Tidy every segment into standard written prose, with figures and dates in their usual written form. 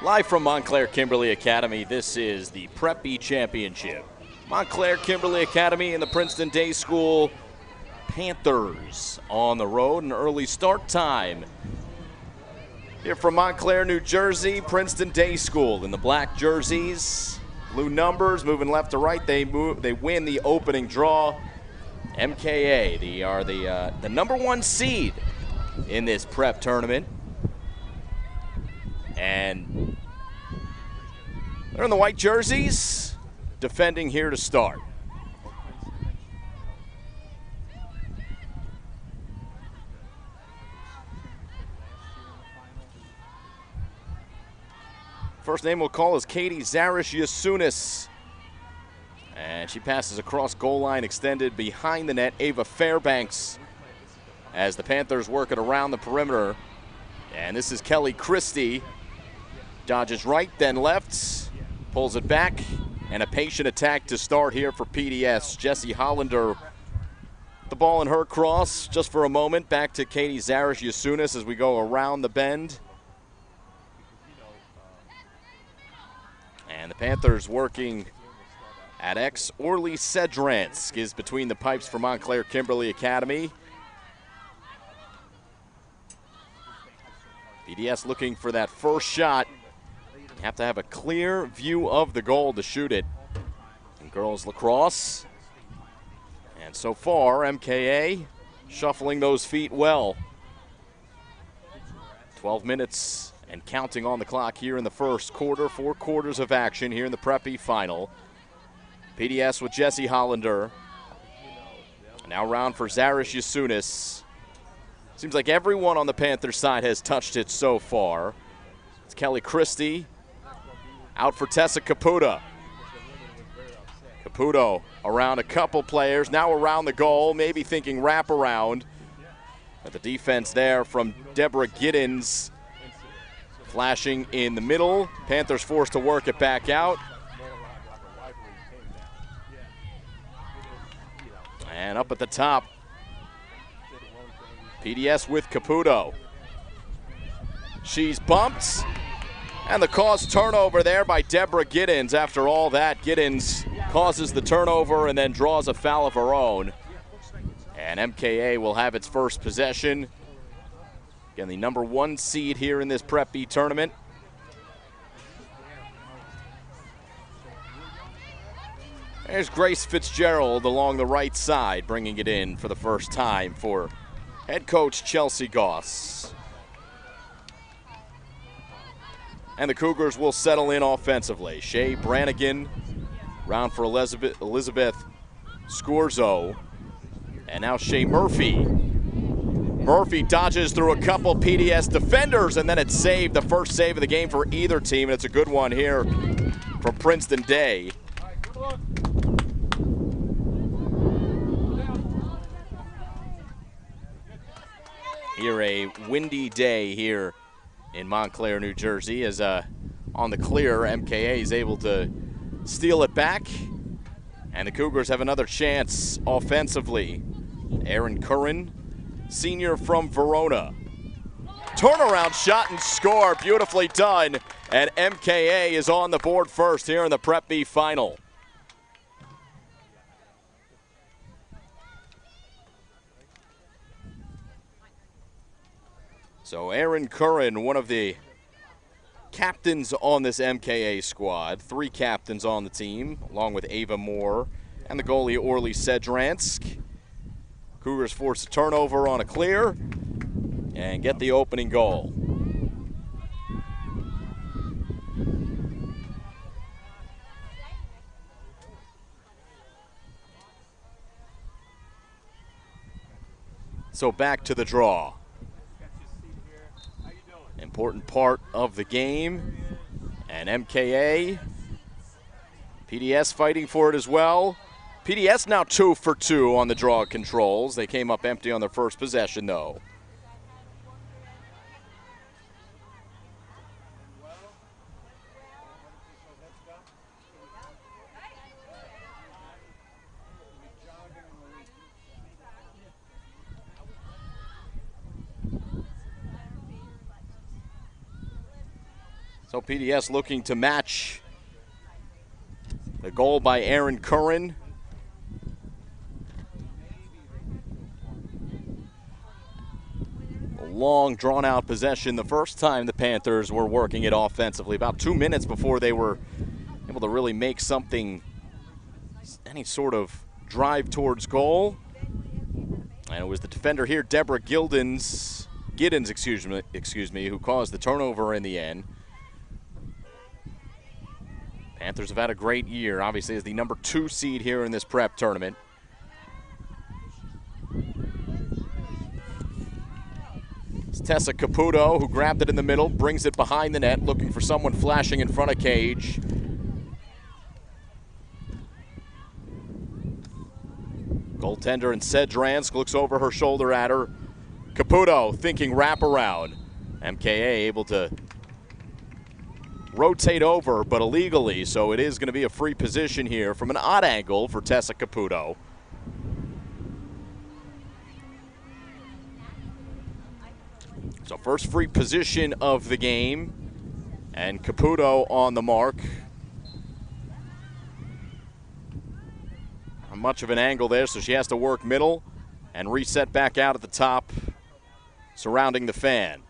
Live from Montclair Kimberley Academy, this is the Prep B Championship. Montclair Kimberley Academy and the Princeton Day School Panthers on the road, an early start time. Here from Montclair, New Jersey, Princeton Day School in the black jerseys, blue numbers, moving left to right. They win the opening draw. MKA, they are the #1 seed in this prep tournament. And they're in the white jerseys, defending here to start. First name we'll call is Katie Zarish-Yasunis. And she passes across goal line, extended behind the net. Ava Fairbanks as the Panthers work it around the perimeter. And this is Kelly Christie. Dodges right, then left, pulls it back, and a patient attack to start here for PDS. Jessie Hollander, the ball in her cross just for a moment. Back to Katie Zarish-Yasunis as we go around the bend. And the Panthers working at X. Orly Sedransk is between the pipes for Montclair Kimberley Academy. PDS looking for that first shot. You have to have a clear view of the goal to shoot it. And girls lacrosse. And so far, MKA shuffling those feet well. 12 minutes and counting on the clock here in the first quarter. 4 quarters of action here in the Prep B final. PDS with Jessie Hollander. Now round for Zarish-Yasunis. Seems like everyone on the Panthers side has touched it so far. It's Kelly Christie. Out for Tessa Caputo. Caputo around a couple players, now around the goal, maybe thinking wraparound. But the defense there from Deborah Giddens flashing in the middle. Panthers forced to work it back out. And up at the top, PDS with Caputo. She's bumped. And the caused turnover there by Deborah Giddens. After all that, Giddens causes the turnover and then draws a foul of her own. And MKA will have its first possession. Again, the #1 seed here in this Prep B tournament. There's Grace Fitzgerald along the right side, bringing it in for the first time for head coach Chelsea Goss. And the Cougars will settle in offensively. Shea Brannigan, round for Elizabeth Scorzo. And now Shea Murphy. Murphy dodges through a couple PDS defenders, and then it's saved, the first save of the game for either team, and it's a good one here from Princeton Day. Here, a windy day here in Montclair, New Jersey, as on the clear, MKA is able to steal it back, and the Cougars have another chance offensively. Erin Curran, senior from Verona. Turnaround shot and score, beautifully done, and MKA is on the board first here in the Prep B final. So Erin Curran, one of the captains on this MKA squad. 3 captains on the team, along with Ava Moore and the goalie Orly Sedransk. Cougars force a turnover on a clear and get the opening goal. So back to the draw. Important part of the game. And MKA, PDS fighting for it as well. PDS now 2 for 2 on the draw controls. They came up empty on their first possession, though. So PDS looking to match the goal by Aaron Curran. A long, drawn-out possession the first time the Panthers were working it offensively. About 2 minutes before they were able to really make something, any sort of drive towards goal. And it was the defender here, Deborah Giddens, who caused the turnover in the end. Panthers have had a great year, obviously, as the number 2 seed here in this prep tournament. It's Tessa Caputo who grabbed it in the middle, brings it behind the net, looking for someone flashing in front of cage. Goaltender and Sedransk looks over her shoulder at her. Caputo thinking wraparound. MKA able to rotate over, but illegally, so it is going to be a free position here from an odd angle for Tessa Caputo. So first free position of the game, and Caputo on the mark. Not much of an angle there, so she has to work middle and reset back out at the top, surrounding the fan.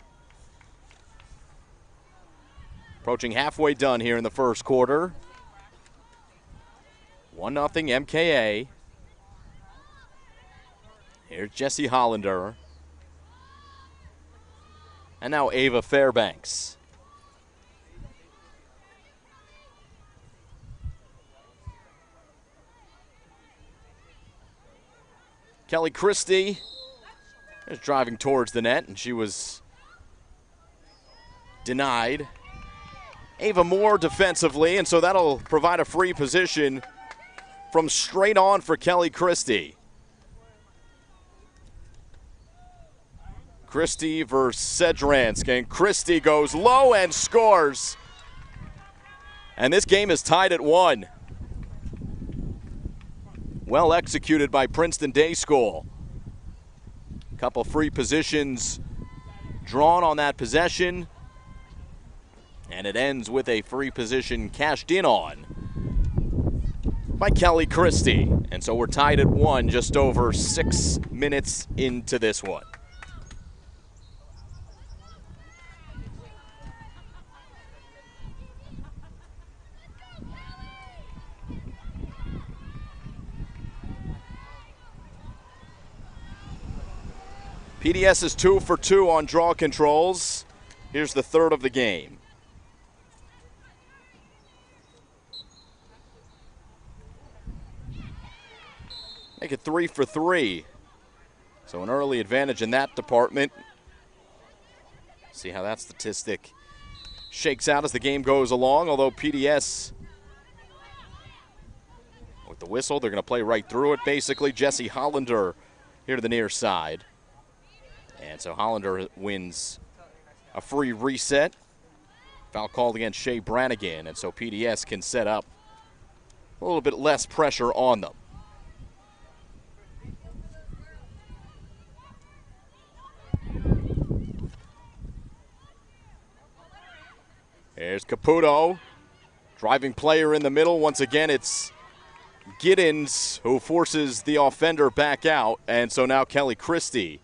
Approaching halfway done here in the first quarter. 1-0 MKA. Here's Jessie Hollander. And now Ava Fairbanks. Kelly Christie is driving towards the net, and she was denied. Ava Moore defensively, and so that'll provide a free position from straight on for Kelly Christie. Christie versus Sedransk, and Christie goes low and scores. And this game is tied at 1. Well executed by Princeton Day School. Couple free positions drawn on that possession. And it ends with a free position cashed in on by Kelly Christie. And so we're tied at 1 just over 6 minutes into this one. PDS is 2 for 2 on draw controls. Here's the third of the game. Make it 3 for 3. So an early advantage in that department. See how that statistic shakes out as the game goes along, although PDS, with the whistle, they're going to play right through it, basically. Jessie Hollander here to the near side. And so Hollander wins a free reset. Foul called against Shea Brannigan, and so PDS can set up a little bit less pressure on them. There's Caputo, driving player in the middle. Once again, it's Giddens who forces the offender back out, and so now Kelly Christie.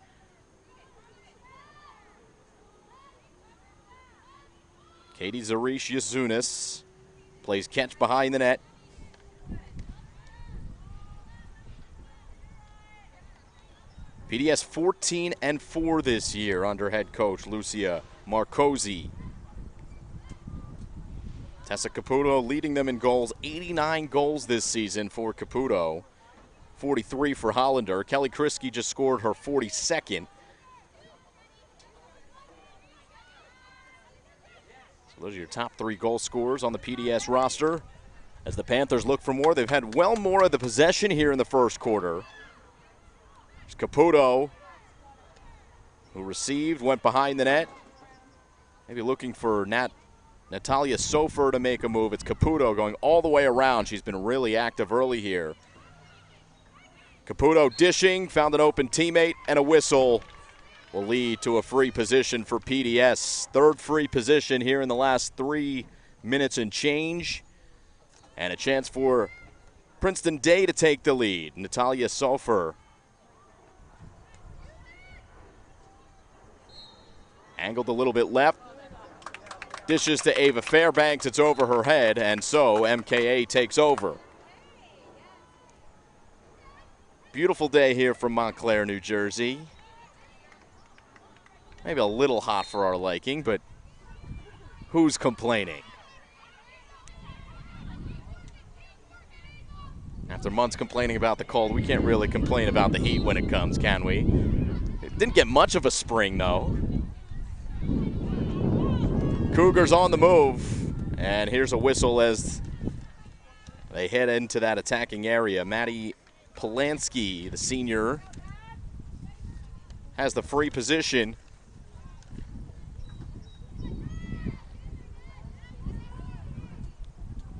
Katie Zarish-Yazunis plays catch behind the net. PDS 14-4 this year under head coach Lucia Marcosi. Tessa Caputo leading them in goals, 89 goals this season for Caputo, 43 for Hollander. Kelly Christie just scored her 42nd. So those are your top 3 goal scorers on the PDS roster. As the Panthers look for more, they've had well more of the possession here in the first quarter. There's Caputo, who received, went behind the net. Maybe looking for Natalia Sofer to make a move. It's Caputo going all the way around. She's been really active early here. Caputo dishing, found an open teammate, and a whistle will lead to a free position for PDS. Third free position here in the last 3 minutes and change. And a chance for Princeton Day to take the lead. Natalia Sofer. Angled a little bit left. Dishes to Ava Fairbanks. It's over her head, and so MKA takes over. Beautiful day here from Montclair, New Jersey. Maybe a little hot for our liking, but who's complaining? After months complaining about the cold, we can't really complain about the heat when it comes, can we? It didn't get much of a spring, though. Cougars on the move, and here's a whistle as they head into that attacking area. Maddie Polanski, the senior, has the free position.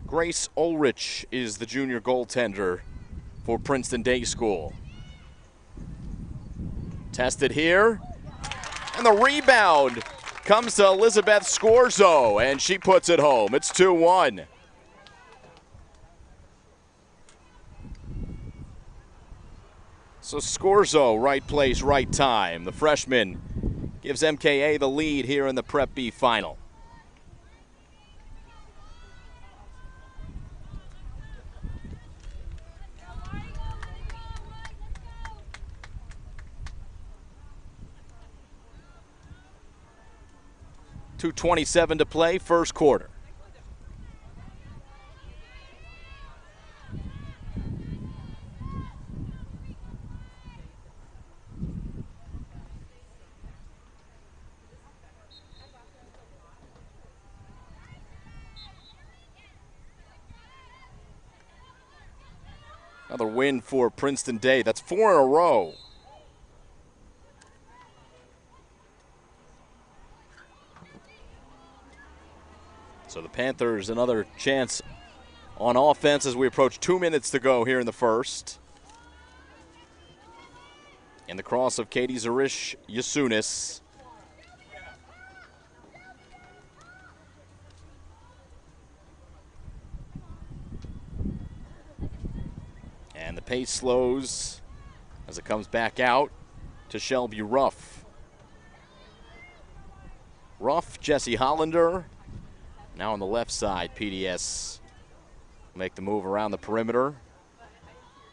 Grace Ulrich is the junior goaltender for Princeton Day School. Tested here, and the rebound comes to Elizabeth Scorzo, and she puts it home. It's 2-1. So Scorzo, right place, right time. The freshman gives MKA the lead here in the Prep B final. .227 to play, first quarter. Another win for Princeton Day. That's 4 in a row. So the Panthers, another chance on offense as we approach 2 minutes to go here in the first. In the cross of Katie Zarish Yasunis. And the pace slows as it comes back out to Shelby Ruff. Ruff, Jesse Hollander. Now on the left side, PDS make the move around the perimeter.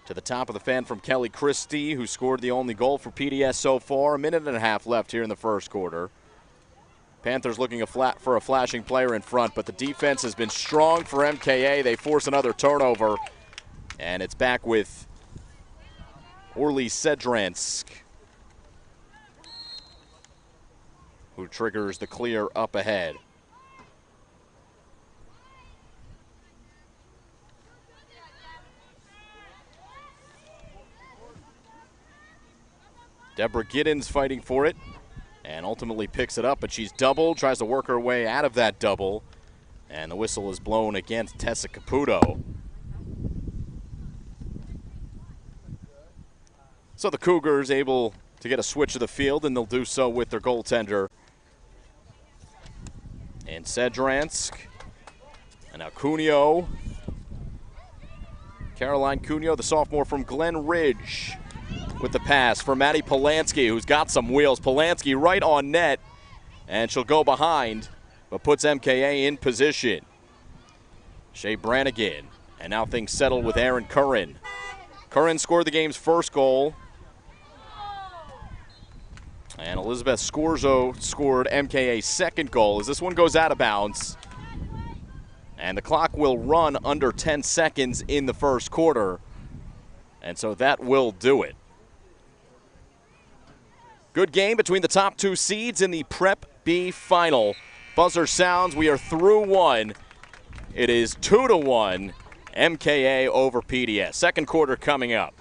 To the top of the fan from Kelly Christie, who scored the only goal for PDS so far. 1.5 minutes left here in the first quarter. Panthers looking for a flashing player in front, but the defense has been strong for MKA. They force another turnover, and it's back with Orly Sedransk, who triggers the clear up ahead. Deborah Giddens fighting for it and ultimately picks it up, but she's doubled, tries to work her way out of that double, and the whistle is blown against Tessa Caputo. So the Cougars able to get a switch of the field, and they'll do so with their goaltender in Sedransk. And now Cuneo. Caroline Cuneo, the sophomore from Glen Ridge, with the pass for Maddie Polanski, who's got some wheels. Polanski right on net, and she'll go behind, but puts MKA in position. Shea Brannigan, and now things settle with Aaron Curran. Curran scored the game's first goal, and Elizabeth Scorzo scored MKA's second goal as this one goes out of bounds. And the clock will run under 10 seconds in the first quarter, and so that will do it. Good game between the top two seeds in the Prep B final. Buzzer sounds. We are through one. It is 2-1 MKA over PDS. Second quarter coming up.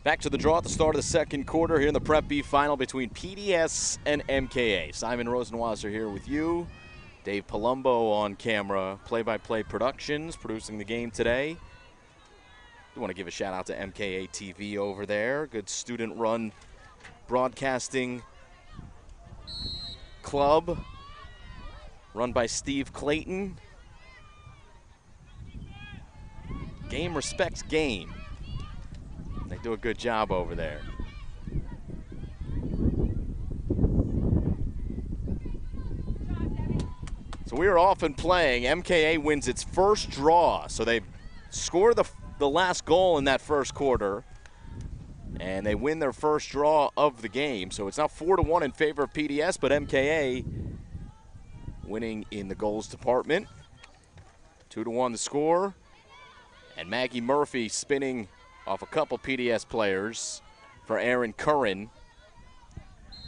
Back to the draw at the start of the second quarter here in the Prep B final between PDS and MKA. Simon Rosenwasser here with you. Dave Palumbo on camera, play-by-play productions, producing the game today. I want to give a shout out to MKA TV over there. Good student-run broadcasting club run by Steve Clayton. Game respects game. They do a good job over there. So we are often playing. MKA wins its first draw. So they score the last goal in that first quarter, and they win their first draw of the game. So it's now 4-1 in favor of PDS, but MKA winning in the goals department. 2-1 the score, and Maggie Murphy spinning off a couple PDS players for Aaron Curran.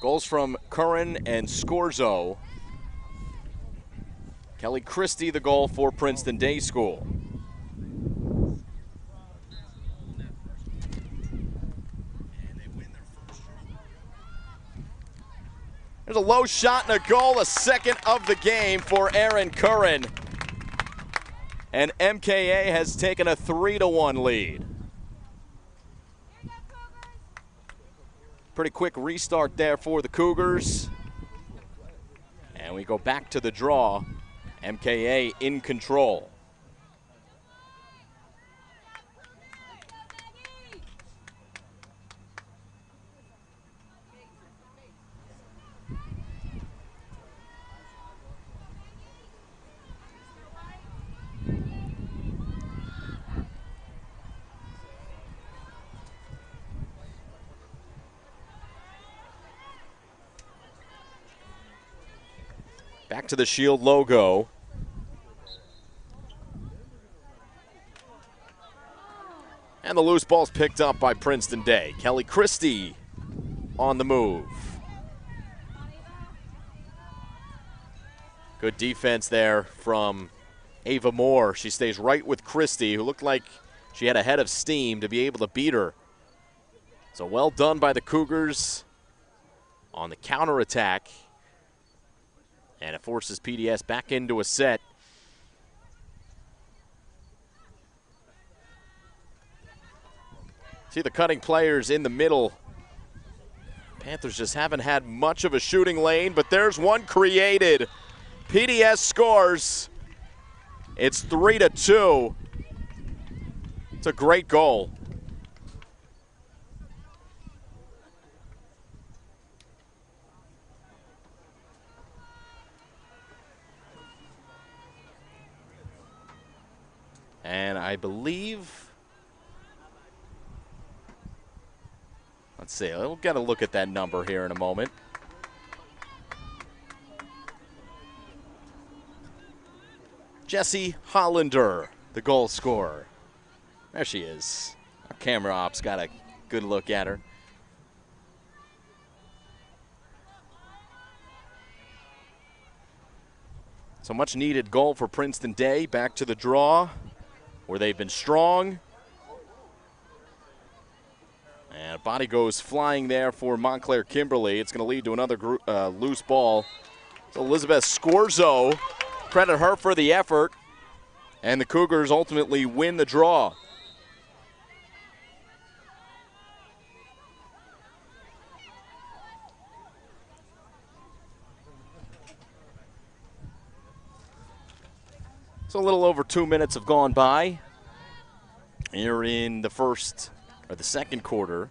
Goals from Curran and Scorzo. Kelly Christie the goal for Princeton Day School. There's a low shot and a goal, a second of the game for Aaron Curran. And MKA has taken a 3-1 lead. Pretty quick restart there for the Cougars. And we go back to the draw. MKA in control. Back to the Shield logo. And the loose ball's picked up by Princeton Day. Kelly Christie on the move. Good defense there from Ava Moore. She stays right with Christie, who looked like she had a head of steam to be able to beat her. So well done by the Cougars on the counterattack. And it forces PDS back into a set. See the cutting players in the middle. Panthers just haven't had much of a shooting lane, but there's one created. PDS scores. It's 3-2. It's a great goal. And I believe, let's see, we'll get a look at that number here in a moment. Jessie Hollander, the goal scorer. There she is. Our camera ops got a good look at her. So much needed goal for Princeton Day. Back to the draw, where they've been strong. And a body goes flying there for Montclair Kimberley. It's going to lead to another loose ball. So Elizabeth Scorzo, credit her for the effort. And the Cougars ultimately win the draw. So a little over 2 minutes have gone by here in the second quarter.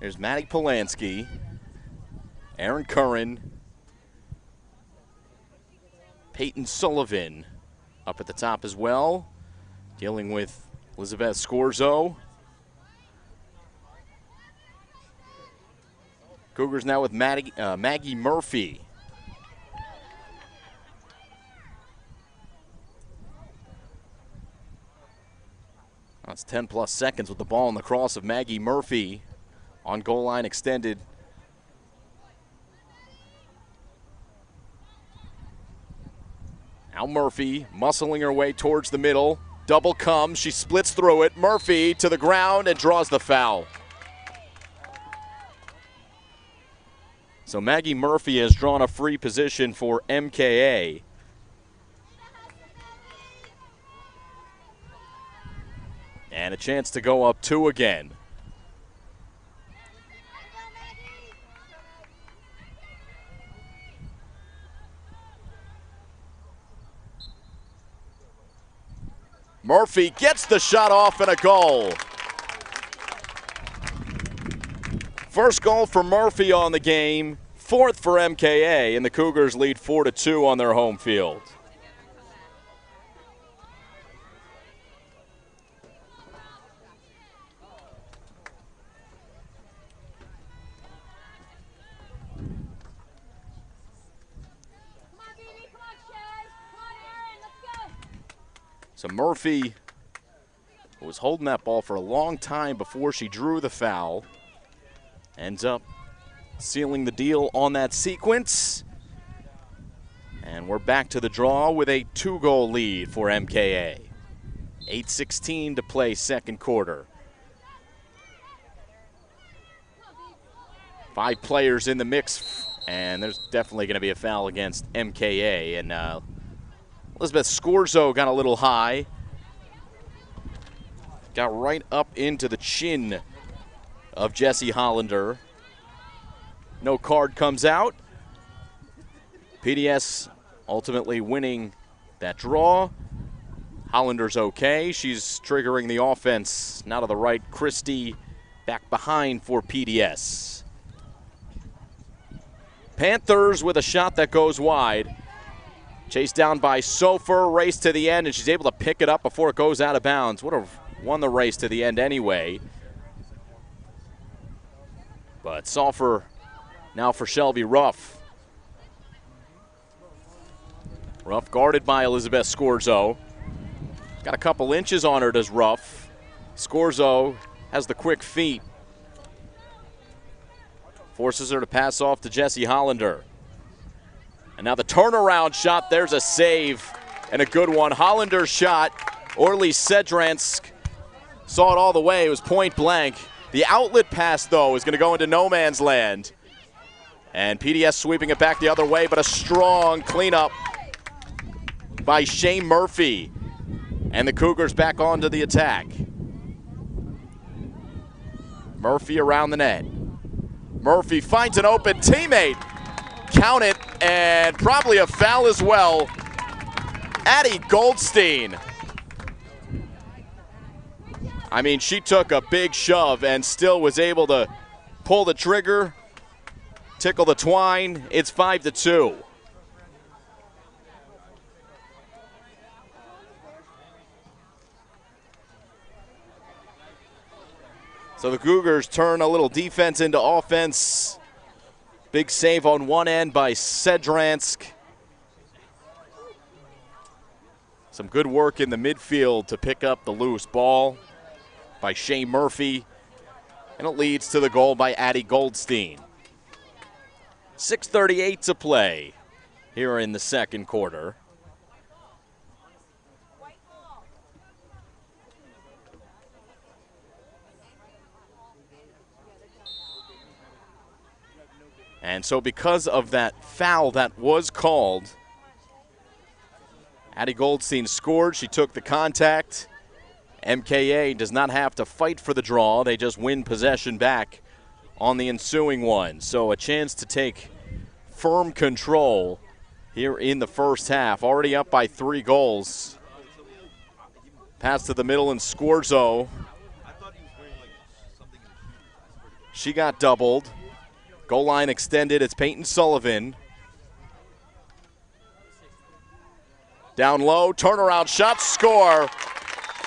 There's Maddie Polanski, Aaron Curran, Peyton Sullivan up at the top as well, dealing with Elizabeth Scorzo. Cougars now with Maggie Murphy. That's 10+ seconds with the ball in the cross of Maggie Murphy on goal line extended. Now Murphy muscling her way towards the middle. Double comes, she splits through it. Murphy to the ground and draws the foul. So Maggie Murphy has drawn a free position for MKA. And a chance to go up 2 again. Murphy gets the shot off and a goal. First goal for Murphy on the game, 4th for MKA, and the Cougars lead 4-2 on their home field. So Murphy was holding that ball for a long time before she drew the foul. Ends up sealing the deal on that sequence. And we're back to the draw with a 2-goal lead for MKA. 8:16 to play second quarter. 5 players in the mix, and there's definitely going to be a foul against MKA. And Elizabeth Scorzo got a little high. Got right up into the chin of Jessie Hollander. No card comes out. PDS ultimately winning that draw. Hollander's okay. She's triggering the offense. Now to the right, Christie back behind for PDS. Panthers with a shot that goes wide. Chased down by Sofer, race to the end, and she's able to pick it up before it goes out of bounds. Would have won the race to the end anyway. But Sofer now for Shelby Ruff. Ruff guarded by Elizabeth Scorzo. Got a couple inches on her, does Ruff. Scorzo has the quick feet. Forces her to pass off to Jessie Hollander. And now the turnaround shot, there's a save and a good one. Hollander's shot, Orly Sedransk saw it all the way, it was point blank. The outlet pass, though, is going to go into no man's land. And PDS sweeping it back the other way, but a strong cleanup by Shane Murphy. And the Cougars back onto the attack. Murphy around the net. Murphy finds an open teammate. Count it, and probably a foul as well. Addie Goldstein. I mean, she took a big shove and still was able to pull the trigger, tickle the twine. It's 5-2. So the Cougars turn a little defense into offense. Big save on one end by Sedransk. Some good work in the midfield to pick up the loose ball by Shea Murphy. And it leads to the goal by Addie Goldstein. 6:38 to play here in the second quarter. And so because of that foul that was called, Addie Goldstein scored. She took the contact. MKA does not have to fight for the draw. They just win possession back on the ensuing one. So a chance to take firm control here in the first half. Already up by 3 goals. Pass to the middle and Scorzo. She got doubled. Goal line extended, it's Peyton Sullivan. Down low, turnaround shot, score.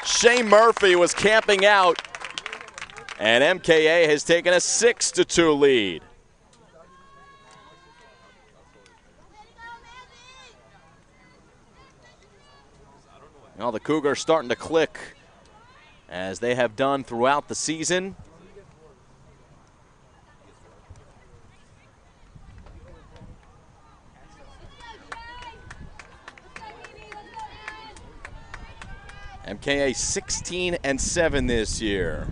Shea Murphy was camping out, and MKA has taken a 6-2 lead. Well, the Cougars starting to click as they have done throughout the season. MKA 16-7 this year.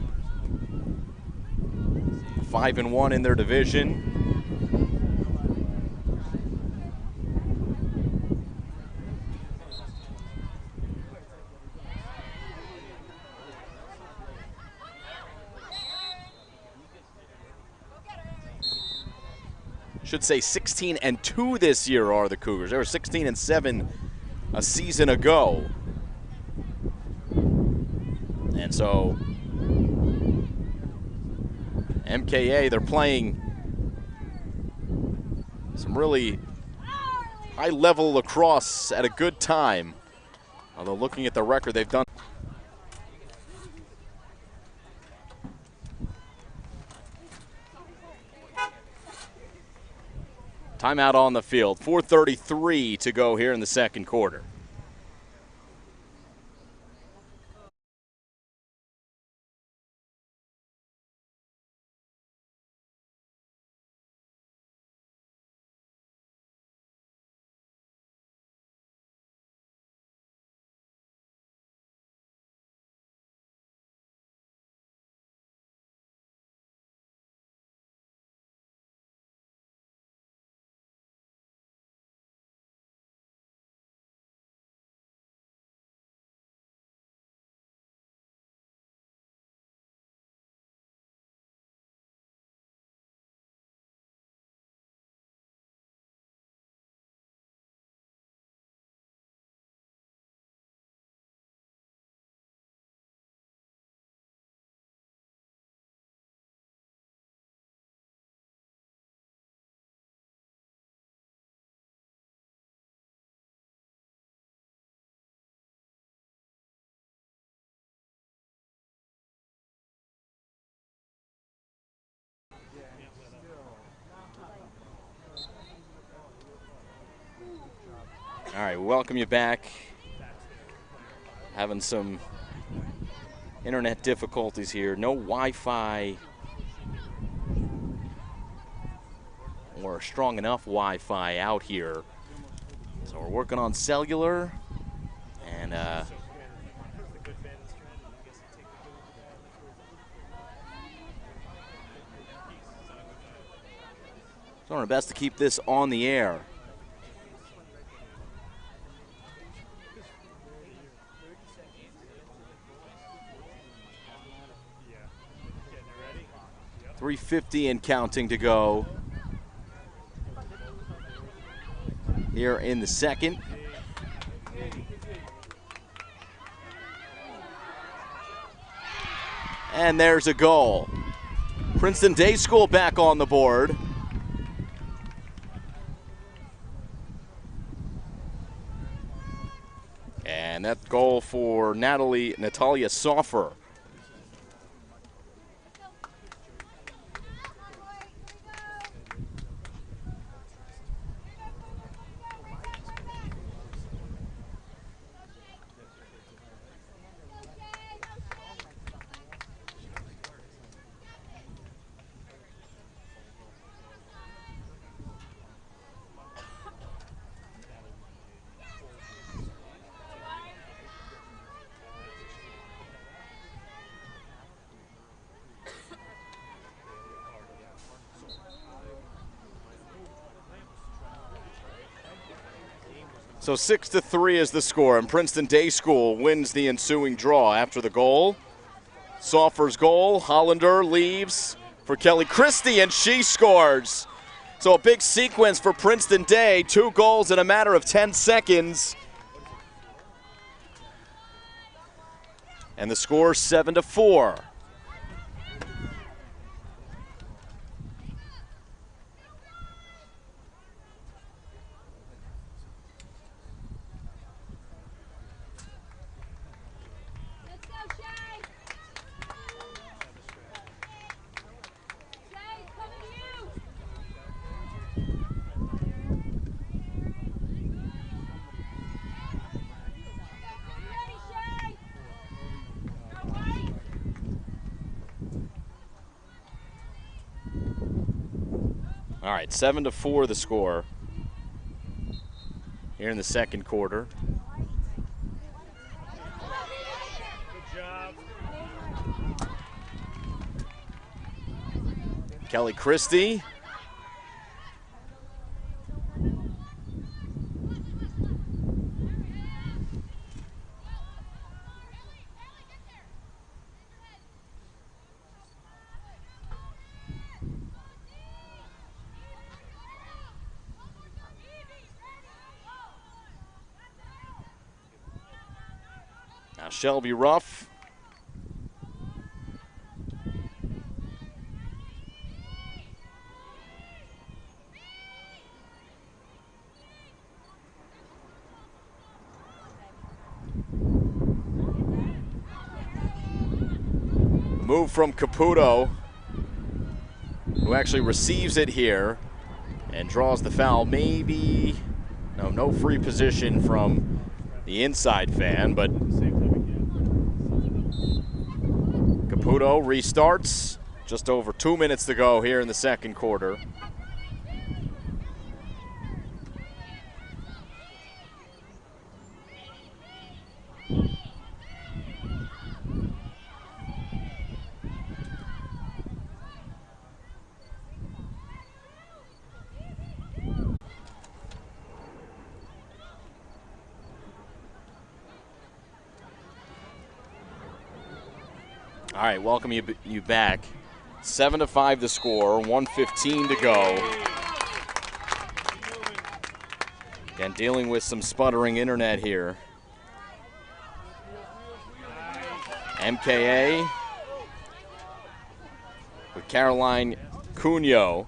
5-1 in their division. Should say 16-2 this year are the Cougars. They were 16-7 a season ago. And so MKA, they're playing some really high-level lacrosse at a good time. Although looking at the record they've done. Timeout on the field. 4:33 to go here in the second quarter. All right, welcome you back. Having some internet difficulties here. No Wi-Fi or strong enough Wi-Fi out here. So we're working on cellular and doing our best to keep this on the air. .350 and counting to go here in the second. And there's a goal. Princeton Day School back on the board. And that goal for Natalia Soffer. So 6-3 is the score, and Princeton Day School wins the ensuing draw after the goal. Soffer's goal, Hollander leaves for Kelly Christie, and she scores. So a big sequence for Princeton Day, 2 goals in a matter of 10 seconds. And the score 7-4. All right, 7-4 the score here in the second quarter. Kelly Christie. Now Shelby Ruff. Move from Caputo, who actually receives it here and draws the foul. Maybe, no free position from the inside fan, but Caputo restarts. Just over 2 minutes to go here in the second quarter. All right, welcome you back. 7-5 the score, 1:15 to go. Again, dealing with some sputtering internet here. MKA with Caroline Cunyo.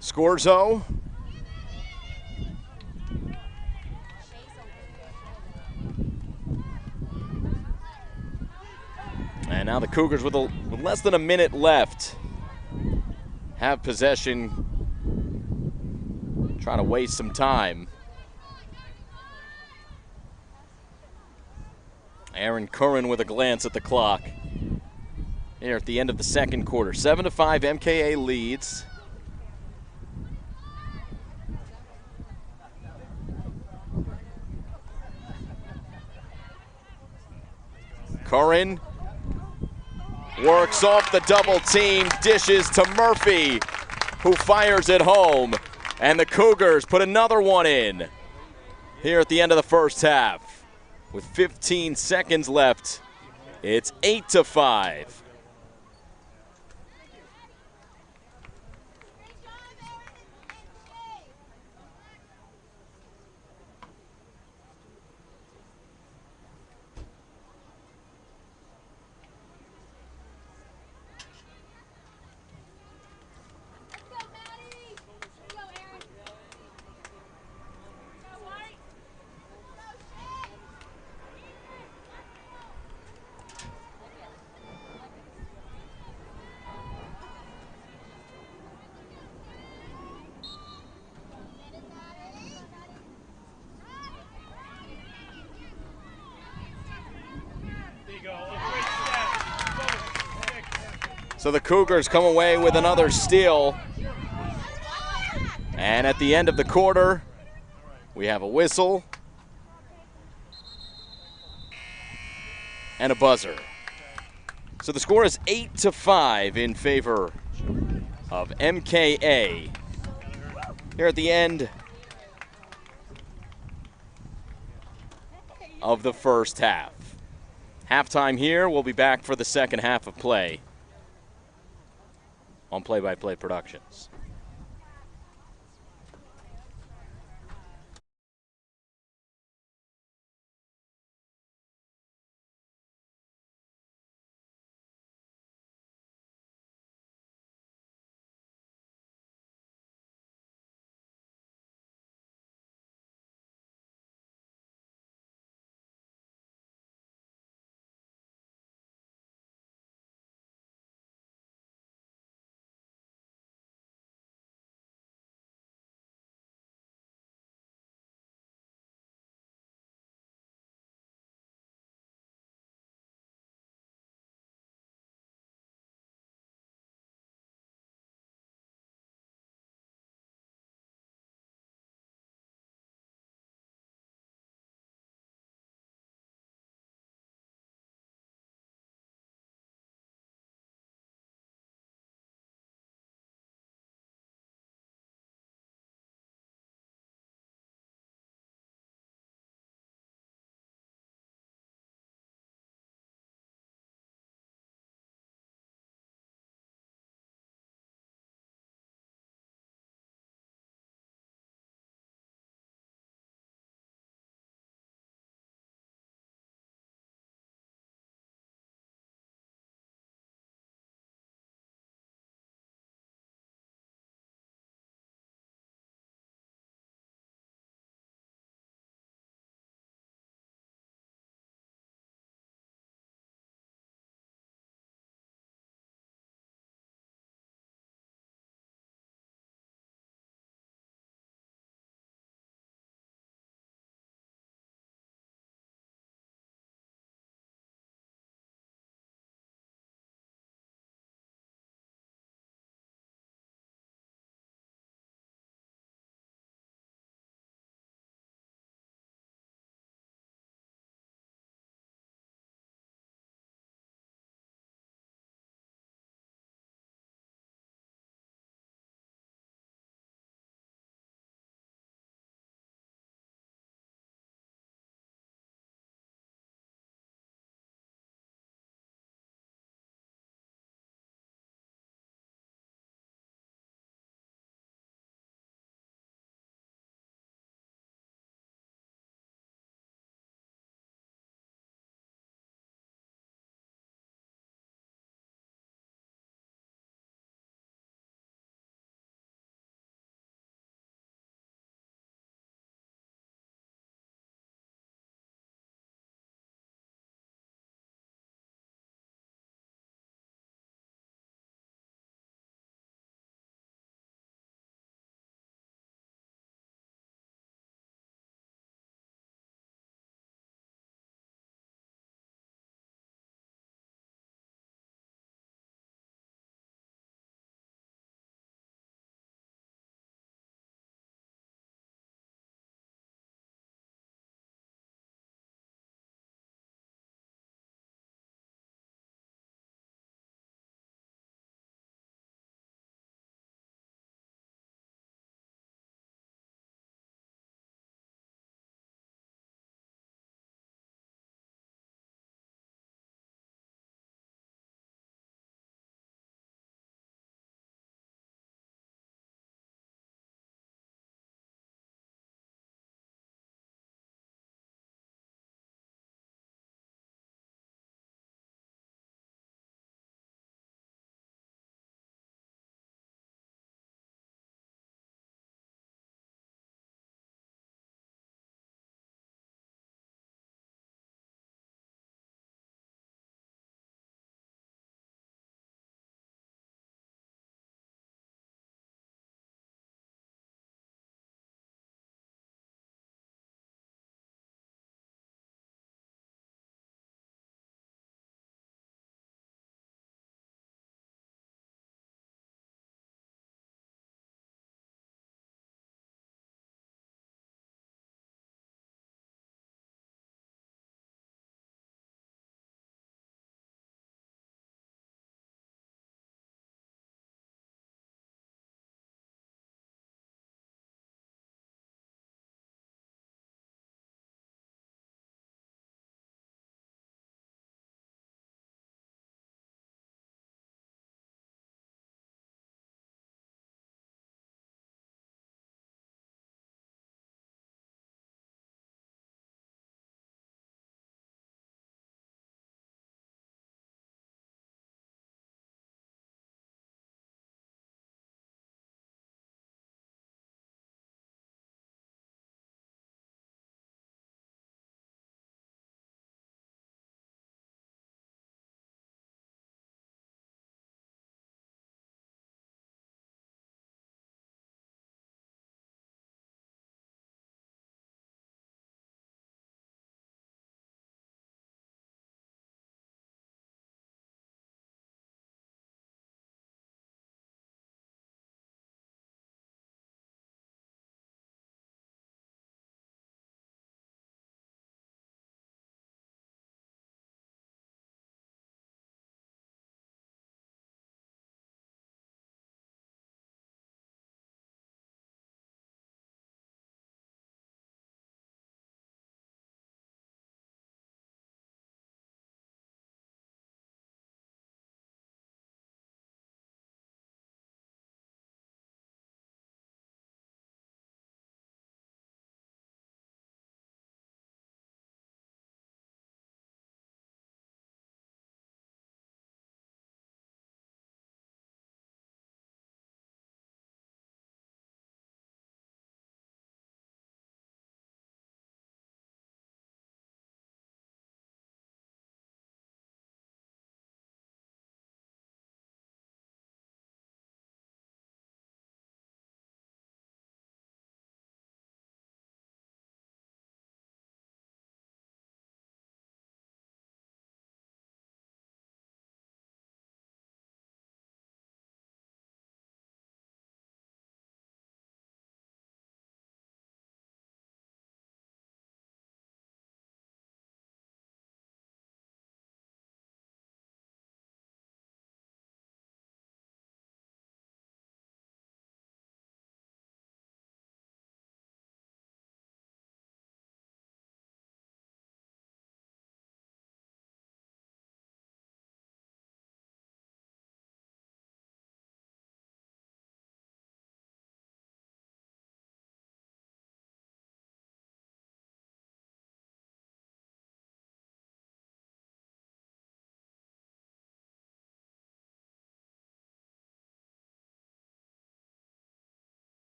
Scorzo. And now the Cougars with less than a minute left have possession, trying to waste some time. Aaron Curran with a glance at the clock here at the end of the second quarter. 7-5 MKA leads. Curran works off the double team, dishes to Murphy, who fires it home. And the Cougars put another one in here at the end of the first half. With 15 seconds left, it's 8-5. So the Cougars come away with another steal. And at the end of the quarter, we have a whistle and a buzzer. So the score is 8-5 in favor of MKA here at the end of the first half. Halftime here. We'll be back for the second half of play on Play by Play Productions.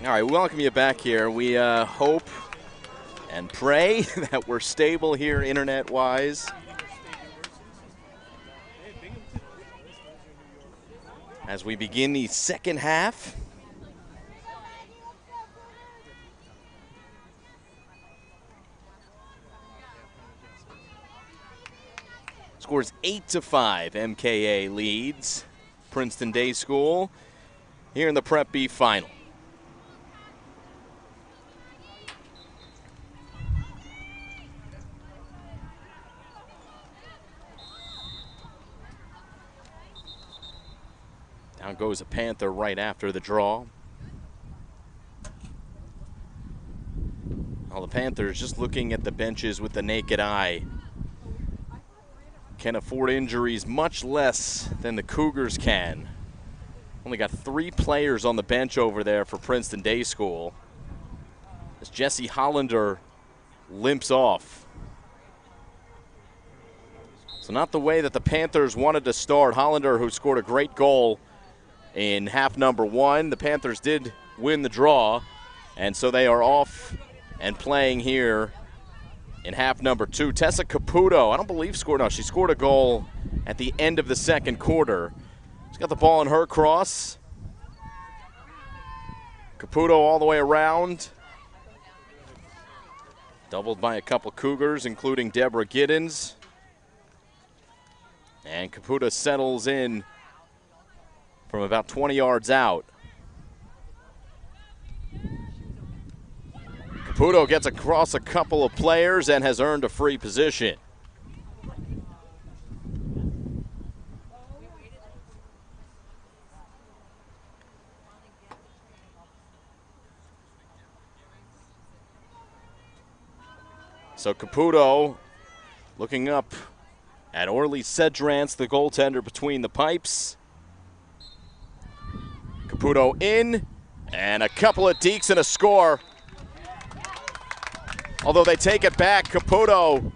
All right, we welcome you back here. We hope and pray that we're stable here internet-wise. As we begin the second half. Scores 8-5, MKA leads Princeton Day School here in the Prep B final. Down goes a Panther right after the draw. All the Panthers just looking at the benches with the naked eye. Can afford injuries much less than the Cougars can. Only got 3 players on the bench over there for Princeton Day School, as Jesse Hollander limps off. So not the way that the Panthers wanted to start. Hollander, who scored a great goal in half number 1. The Panthers did win the draw, and so they are off and playing here in half number 2. Tessa Caputo, I don't believe scored. No, she scored a goal at the end of the second quarter. She's got the ball in her cross. Caputo all the way around. Doubled by a couple Cougars, including Deborah Giddens. And Caputo settles in from about 20 yards out. Caputo gets across a couple of players and has earned a free position. So Caputo looking up at Orly Sedrans, the goaltender between the pipes. Caputo in, and a couple of dekes and a score. Although they take it back, Caputo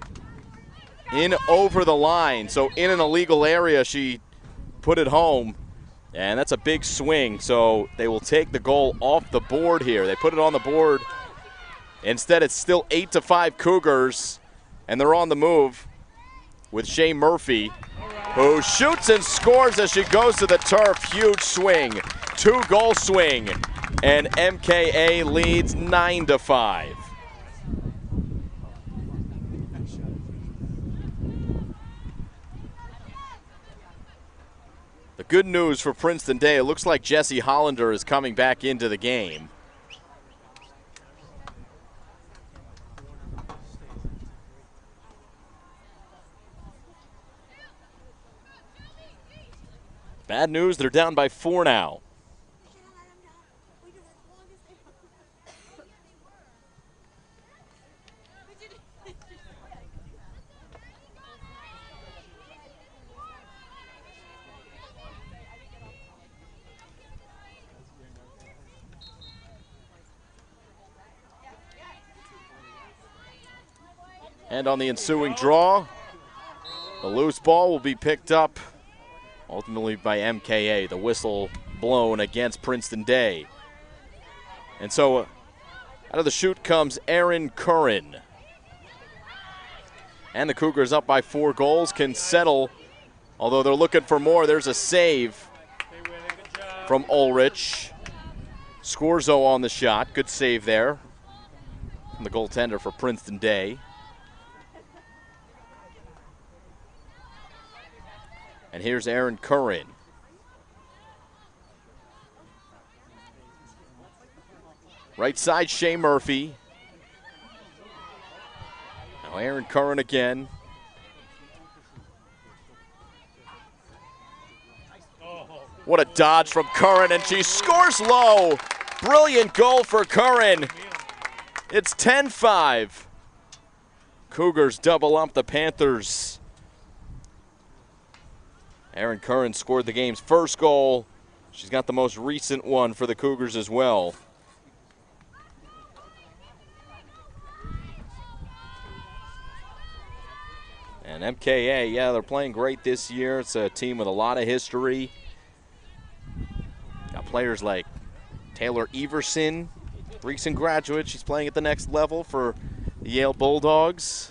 in over the line. So in an illegal area, she put it home, and that's a big swing. So they will take the goal off the board here. They put it on the board. Instead, it's still 8-5 Cougars, and they're on the move with Shea Murphy, who shoots and scores as she goes to the turf. Huge swing, 2-goal swing, and MKA leads 9-5. The good news for Princeton Day, it looks like Jesse Hollander is coming back into the game. Bad news, they're down by 4 now. And on the ensuing draw, the loose ball will be picked up ultimately by MKA, the whistle blown against Princeton Day. And so out of the chute comes Erin Curran. And the Cougars up by 4 goals, can settle, although they're looking for more. There's a save from Ulrich. Scorzo on the shot, good save there from the goaltender for Princeton Day. And here's Erin Curran. Right side, Shea Murphy. Now Erin Curran again. What a dodge from Curran, and she scores low. Brilliant goal for Curran. It's 10-5. Cougars double up the Panthers. Erin Curran scored the game's first goal. She's got the most recent one for the Cougars as well. And MKA, yeah, they're playing great this year. It's a team with a lot of history. Got players like Taylor Everson, recent graduate. She's playing at the next level for the Yale Bulldogs.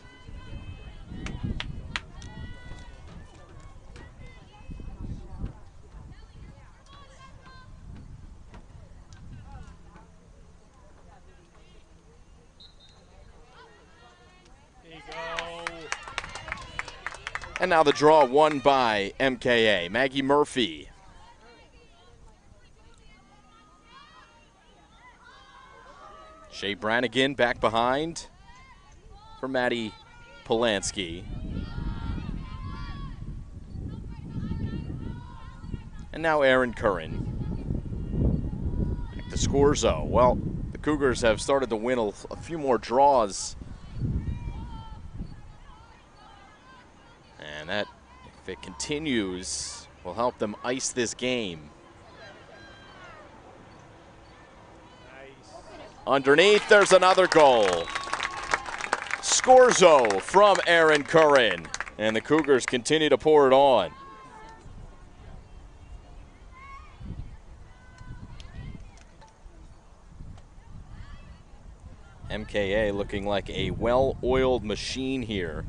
And now the draw won by MKA, Maggie Murphy. Shea Brannigan back behind for Maddie Polanski. And now Erin Curran. Back to Scorzo. Well, the Cougars have started to win a few more draws. And that, if it continues, will help them ice this game. Underneath, there's another goal. Scorzo from Erin Curran. And the Cougars continue to pour it on. MKA looking like a well-oiled machine here.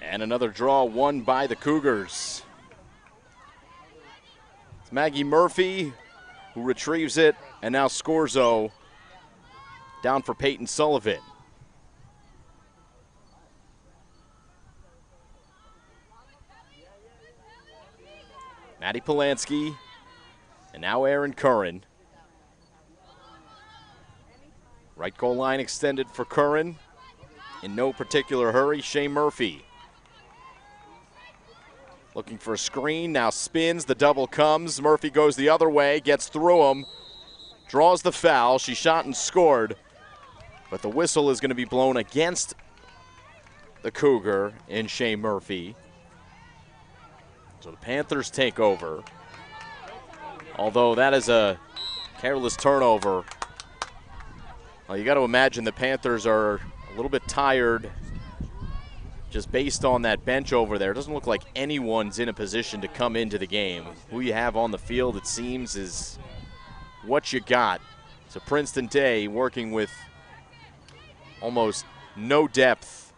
And another draw won by the Cougars. It's Maggie Murphy who retrieves it, and now Scorzo down for Peyton Sullivan. Maddie Polanski, and now Erin Curran. Right goal line extended for Curran. In no particular hurry, Shea Murphy. Looking for a screen, now spins, the double comes. Murphy goes the other way, gets through him, draws the foul. She shot and scored, but the whistle is going to be blown against the Cougar in Shea Murphy. So the Panthers take over. Although that is a careless turnover. Well, you got to imagine the Panthers are a little bit tired just based on that bench over there. It doesn't look like anyone's in a position to come into the game. Who you have on the field, it seems, is what you got. It's a Princeton day working with almost no depth.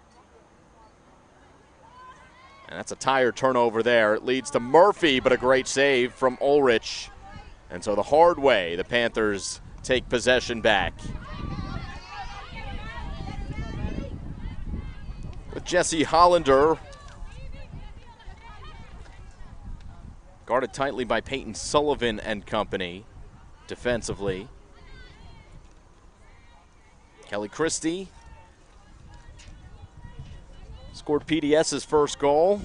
And that's a tired turnover there. It leads to Murphy, but a great save from Ulrich. And so the hard way, the Panthers take possession back. With Jesse Hollander guarded tightly by Peyton Sullivan and company defensively. Kelly Christie scored PDS's first goal.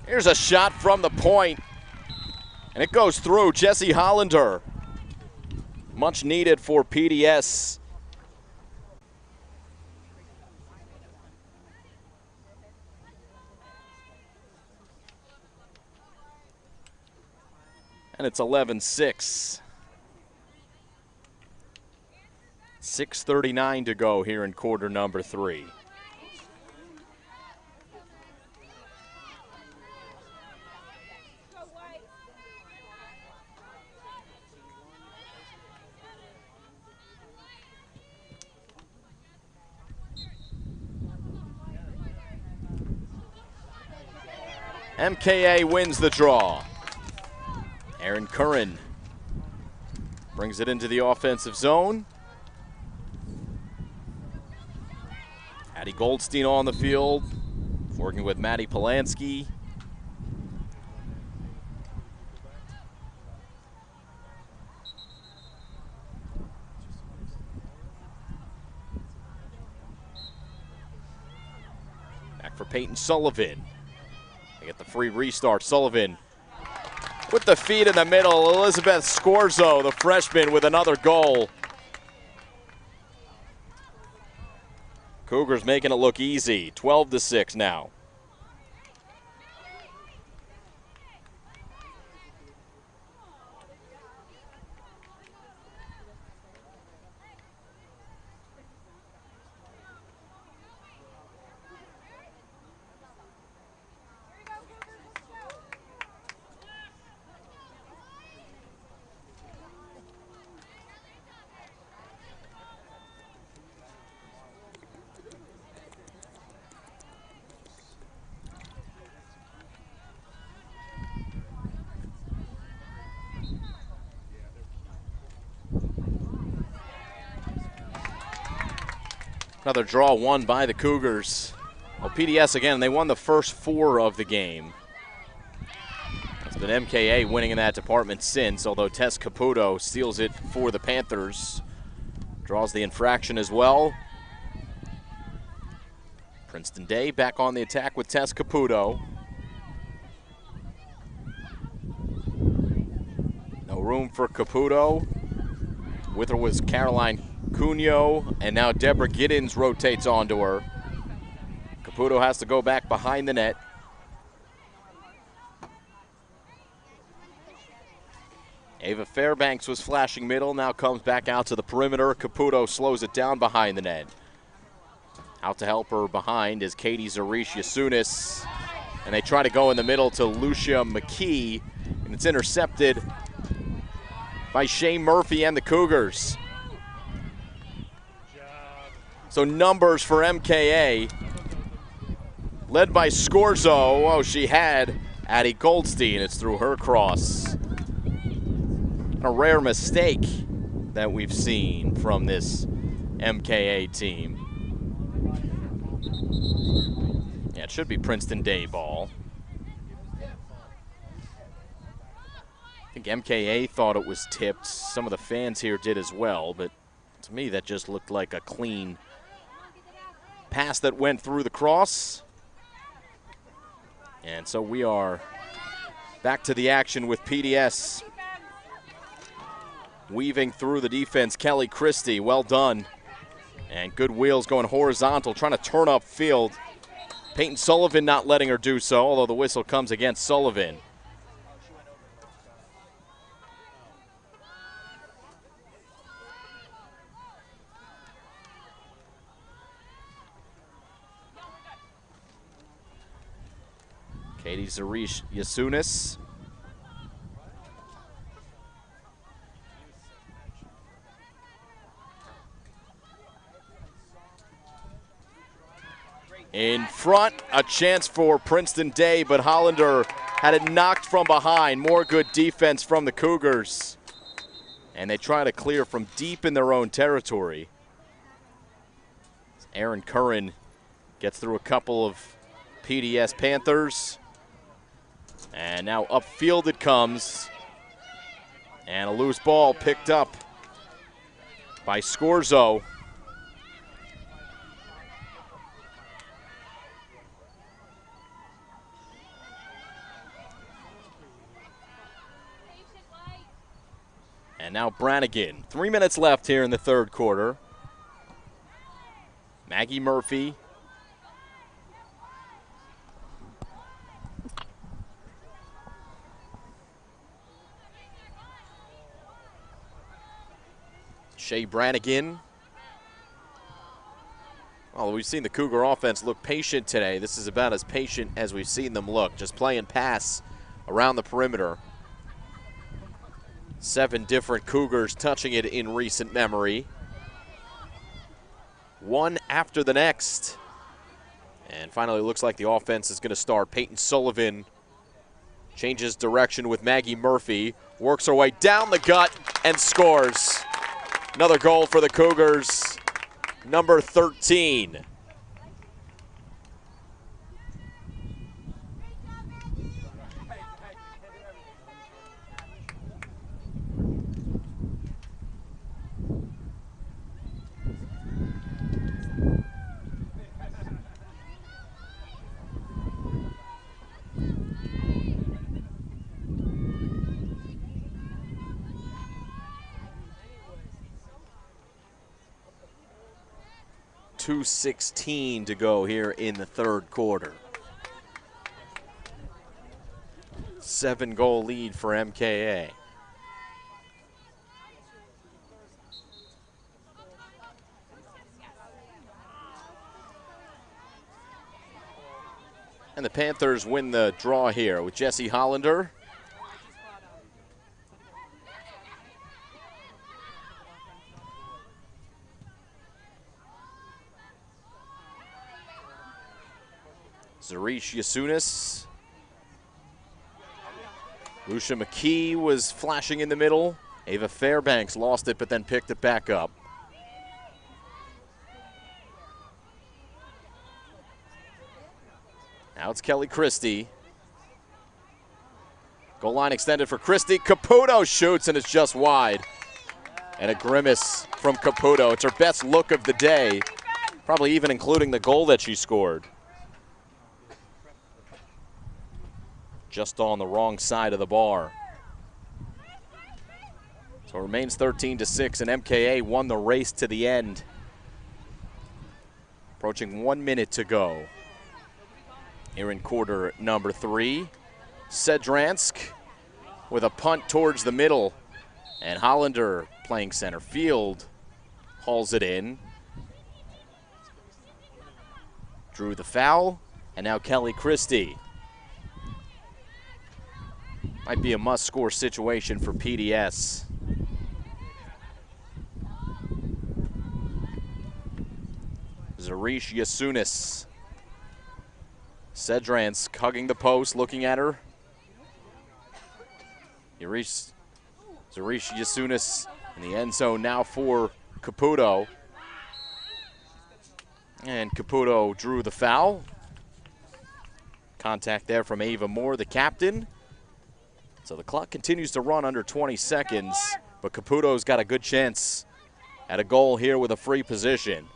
Here's a shot from the point. And it goes through. Jesse Hollander. Much needed for PDS. And it's 11-6. 6:39 to go here in quarter number 3. MKA wins the draw. Erin Curran brings it into the offensive zone. Addie Goldstein on the field, working with Maddie Polanski. for Peyton Sullivan. They get the free restart. Sullivan with the feet in the middle. Elizabeth Scorzo, the freshman, with another goal. Cougars making it look easy. 12-6 now. Another draw won by the Cougars. Well, PDS again, they won the first 4 of the game. It's been MKA winning in that department since, although Tess Caputo steals it for the Panthers. Draws the infraction as well. Princeton Day back on the attack with Tess Caputo. No room for Caputo. With her was Caroline Cunio, and now Deborah Giddens rotates onto her. Caputo has to go back behind the net. Ava Fairbanks was flashing middle, now comes back out to the perimeter. Caputo slows it down behind the net. Out to help her behind is Katie Zarish-Yasunis, and they try to go in the middle to Lucia McKee, and it's intercepted by Shea Murphy and the Cougars. So numbers for MKA, led by Scorzo. Oh, she had Addie Goldstein. It's through her cross. A rare mistake that we've seen from this MKA team. Yeah, it should be Princeton Day ball. I think MKA thought it was tipped. Some of the fans here did as well, but to me that just looked like a clean pass that went through the cross. And so we are back to the action with PDS. Weaving through the defense, Kelly Christie, well done. And good wheels going horizontal, trying to turn up field. Peyton Sullivan not letting her do so, although the whistle comes against Sullivan. Katie Zarish-Yasunis. In front, a chance for Princeton Day, but Hollander had it knocked from behind. More good defense from the Cougars. And they try to clear from deep in their own territory. Aaron Curran gets through a couple of PDS Panthers. And now upfield it comes. And a loose ball picked up by Scorzo. And now Brannigan. 3 minutes left here in the third quarter. Maggie Murphy. Shea Brannigan. Well, we've seen the Cougar offense look patient today. This is about as patient as we've seen them look. Just playing pass around the perimeter. 7 different Cougars touching it in recent memory. One after the next. And finally, it looks like the offense is going to start. Peyton Sullivan changes direction with Maggie Murphy. Works her way down the gut and scores. Another goal for the Cougars, number 13. 2:16 to go here in the third quarter. 7-goal lead for MKA. And the Panthers win the draw here with Jesse Hollander. Zarish Yasunis. Lucia McKee was flashing in the middle. Ava Fairbanks lost it but then picked it back up. Now it's Kelly Christie. Goal line extended for Christie. Caputo shoots and it's just wide. And a grimace from Caputo. It's her best look of the day, probably even including the goal that she scored. Just on the wrong side of the bar. So it remains 13-6, and MKA won the race to the end. Approaching 1 minute to go here in quarter number 3. Sedransk with a punt towards the middle, and Hollander playing center field hauls it in. Drew the foul, and now Kelly Christie. Might be a must-score situation for PDS. Zarish Yasunis. Sedransk hugging the post, looking at her. Zarish Yasunis in the end zone now for Caputo. And Caputo drew the foul. Contact there from Ava Moore, the captain. So the clock continues to run under 20 seconds, but Caputo's got a good chance at a goal here with a free position.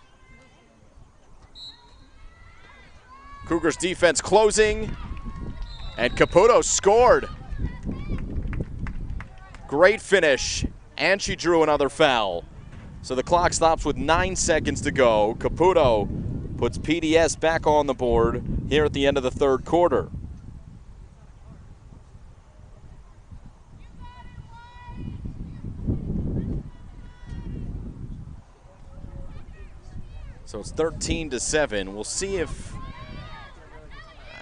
Cougars defense closing, and Caputo scored. Great finish, and she drew another foul. So the clock stops with 9 seconds to go. Caputo puts PDS back on the board here at the end of the third quarter. So it's 13-7. We'll see if,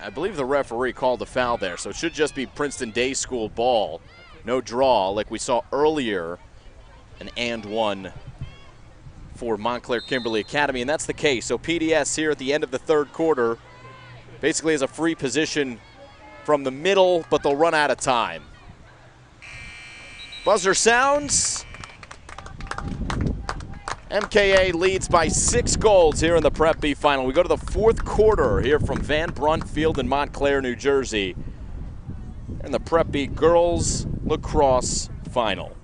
I believe the referee called the foul there, so it should just be Princeton Day School ball. No draw like we saw earlier, an and one for Montclair Kimberley Academy, and that's the case. So PDS here at the end of the third quarter basically has a free position from the middle, but they'll run out of time. Buzzer sounds. MKA leads by 6 goals here in the Prep B final. We go to the fourth quarter here from Van Brunt Field in Montclair, New Jersey. And the Prep B girls lacrosse final.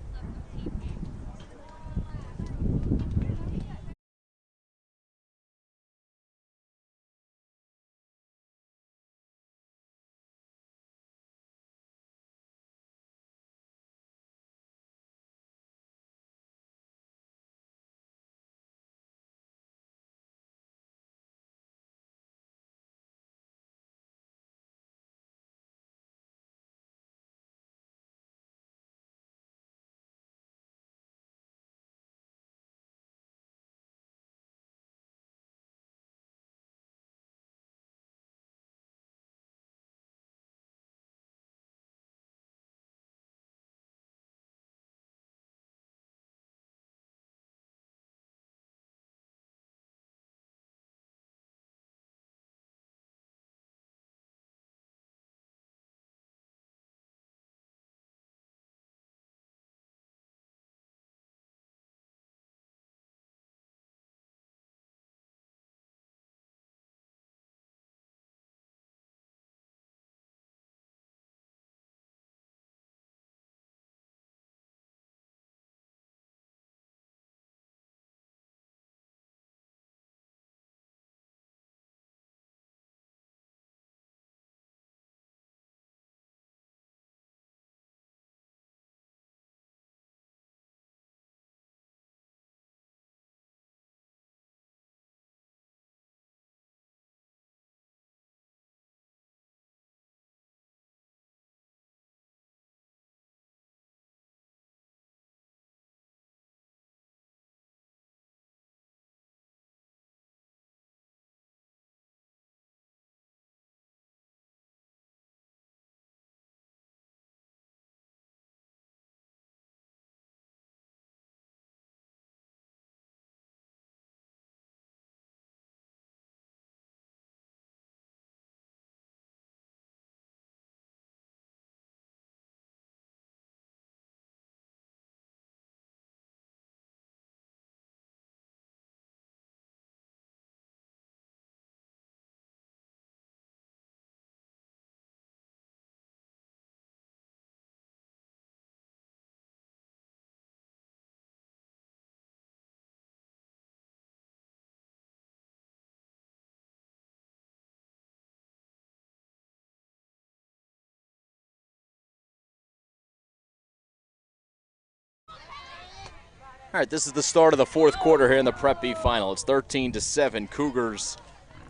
All right, this is the start of the fourth quarter here in the Prep B final. It's 13-7. Cougars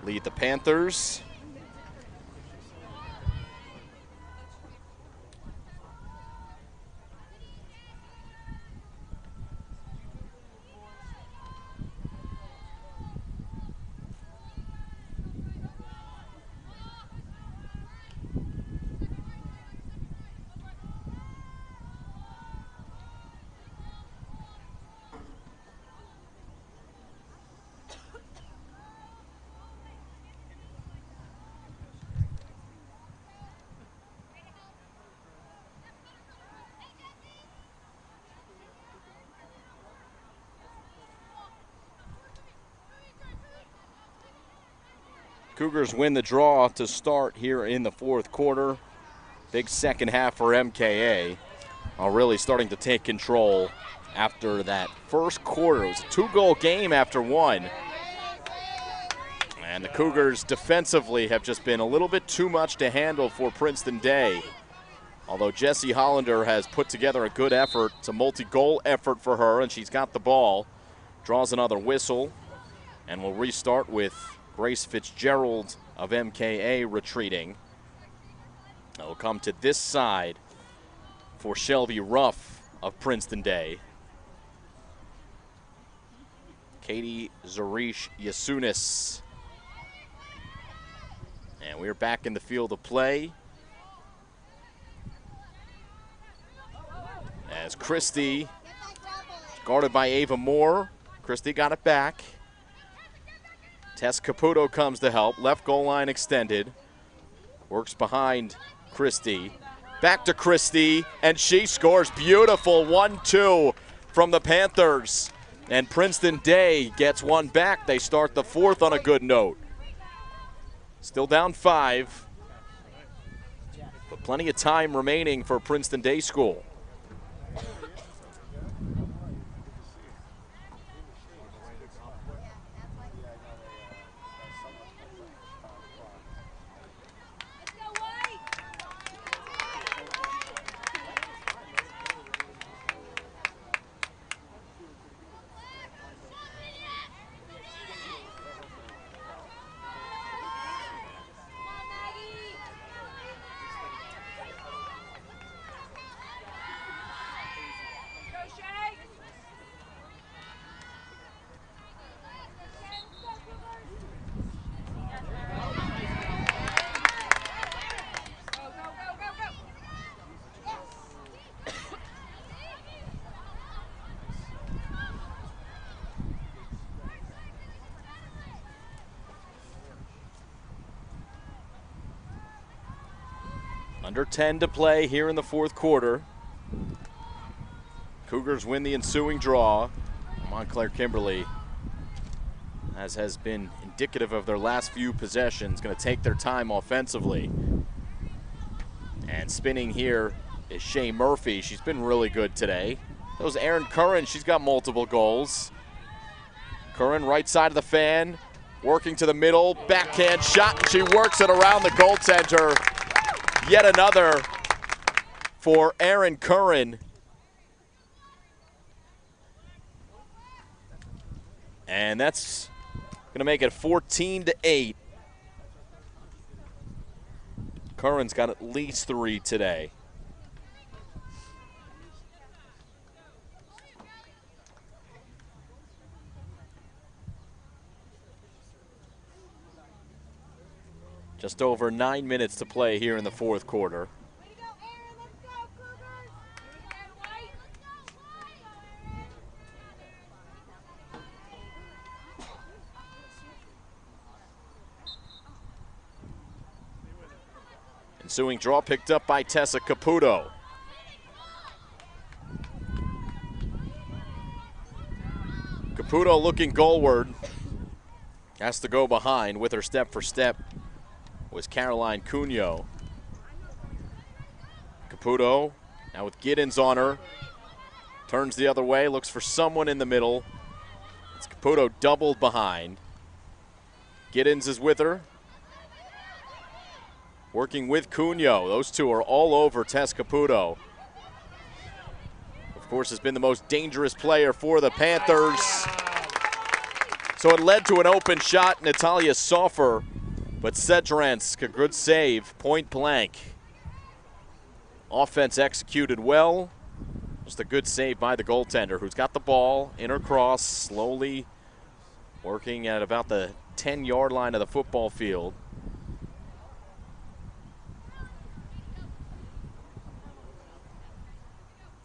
lead the Panthers. Cougars win the draw to start here in the fourth quarter. Big second half for MKA. Really starting to take control after that first quarter. It was a two-goal game after one. And the Cougars defensively have just been a little bit too much to handle for Princeton Day. Although Jessie Hollander has put together a good effort. It's a multi-goal effort for her, and she's got the ball. Draws another whistle, and we'll restart with Grace Fitzgerald of MKA retreating. It'll come to this side for Shelby Ruff of Princeton Day. Katie Zarish-Yasunis. And we're back in the field of play as Christie, guarded by Ava Moore. Christie got it back. Tess Caputo comes to help. Left goal line extended. Works behind Christie. Back to Christie, and she scores. Beautiful 1-2 from the Panthers. And Princeton Day gets one back. They start the fourth on a good note. Still down 5. But plenty of time remaining for Princeton Day School. Under 10 to play here in the fourth quarter. Cougars win the ensuing draw. Montclair Kimberley, as has been indicative of their last few possessions, going to take their time offensively. And spinning here is Shea Murphy. She's been really good today. That was Erin Curran. She's got multiple goals. Curran, right side of the fan, working to the middle, backhand shot, and she works it around the goaltender. Yet another for Erin Curran. And that's going to make it 14-8. Curran's got at least 3 today. Just over 9 minutes to play here in the fourth quarter. Ensuing draw picked up by Tessa Caputo. Caputo looking goalward. Has to go behind with her step for step. Was Caroline Cunho. Caputo now with Giddens on her. Turns the other way, looks for someone in the middle. It's Caputo doubled behind. Giddens is with her. Working with Cunho. Those two are all over Tess Caputo. Of course, has been the most dangerous player for the Panthers. So it led to an open shot, Natalia Soffer, but Sedransk, a good save, point blank. Offense executed well. Just a good save by the goaltender, who's got the ball in her cross, slowly working at about the 10-yard line of the football field.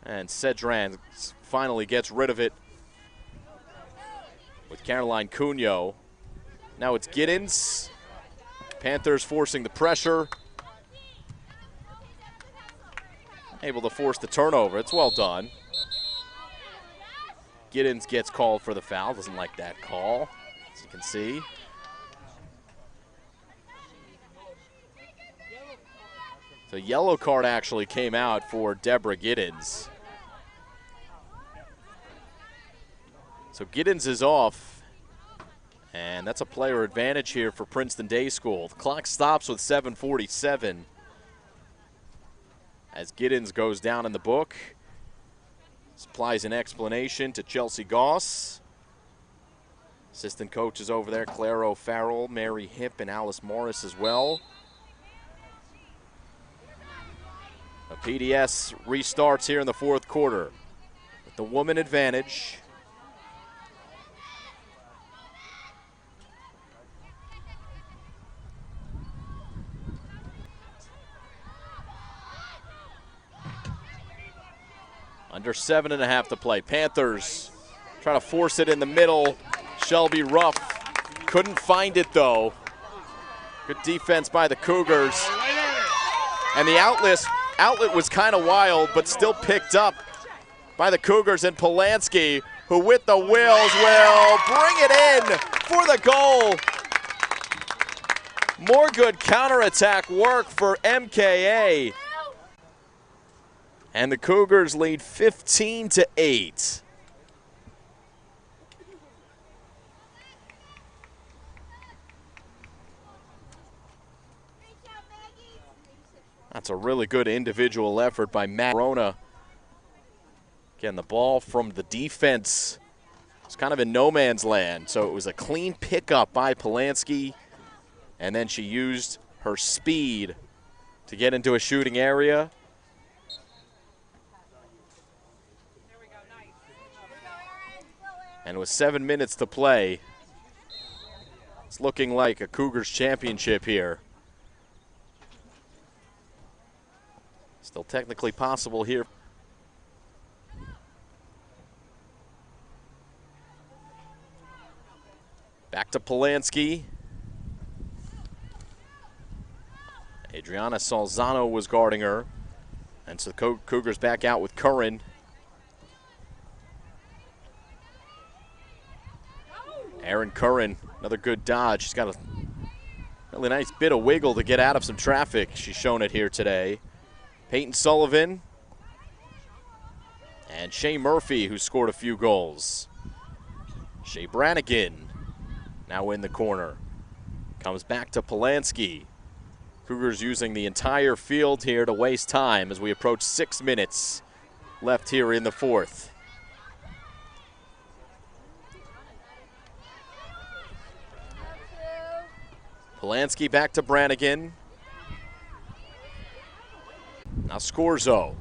And Sedransk finally gets rid of it with Caroline Cunho. Now it's Giddens. Panthers forcing the pressure. Able to force the turnover. It's well done. Giddens gets called for the foul. Doesn't like that call, as you can see. The yellow card actually came out for Deborah Giddens. So Giddens is off, and that's a player advantage here for Princeton Day School. The clock stops with 7:47 as Giddens goes down in the book. Supplies an explanation to Chelsea Goss. Assistant coaches over there, Claire O'Farrell, Mary Hip, and Alice Morris as well. A PDS restarts here in the fourth quarter with the woman advantage. Under 7.5 to play. Panthers trying to force it in the middle. Shelby Ruff couldn't find it though. Good defense by the Cougars. And the outlet was kind of wild, but still picked up by the Cougars, and Polanski, who with the wheels will bring it in for the goal. More good counterattack work for MKA. And the Cougars lead 15-8. That's a really good individual effort by Matt Rona. Again, the ball from the defense. It's kind of in no man's land, so it was a clean pickup by Polanski, and then she used her speed to get into a shooting area. And with 7 minutes to play, it's looking like a Cougars championship here. Still technically possible here. Back to Polanski. Adriana Salzano was guarding her. And so the Cougars back out with Curran. Aaron Curran, another good dodge. She's got a really nice bit of wiggle to get out of some traffic. She's shown it here today. Peyton Sullivan and Shea Murphy, who scored a few goals. Shea Brannigan now in the corner. Comes back to Polanski. Cougars using the entire field here to waste time as we approach 6 minutes left here in the fourth. Polanski back to Brannigan. Now Scorzo.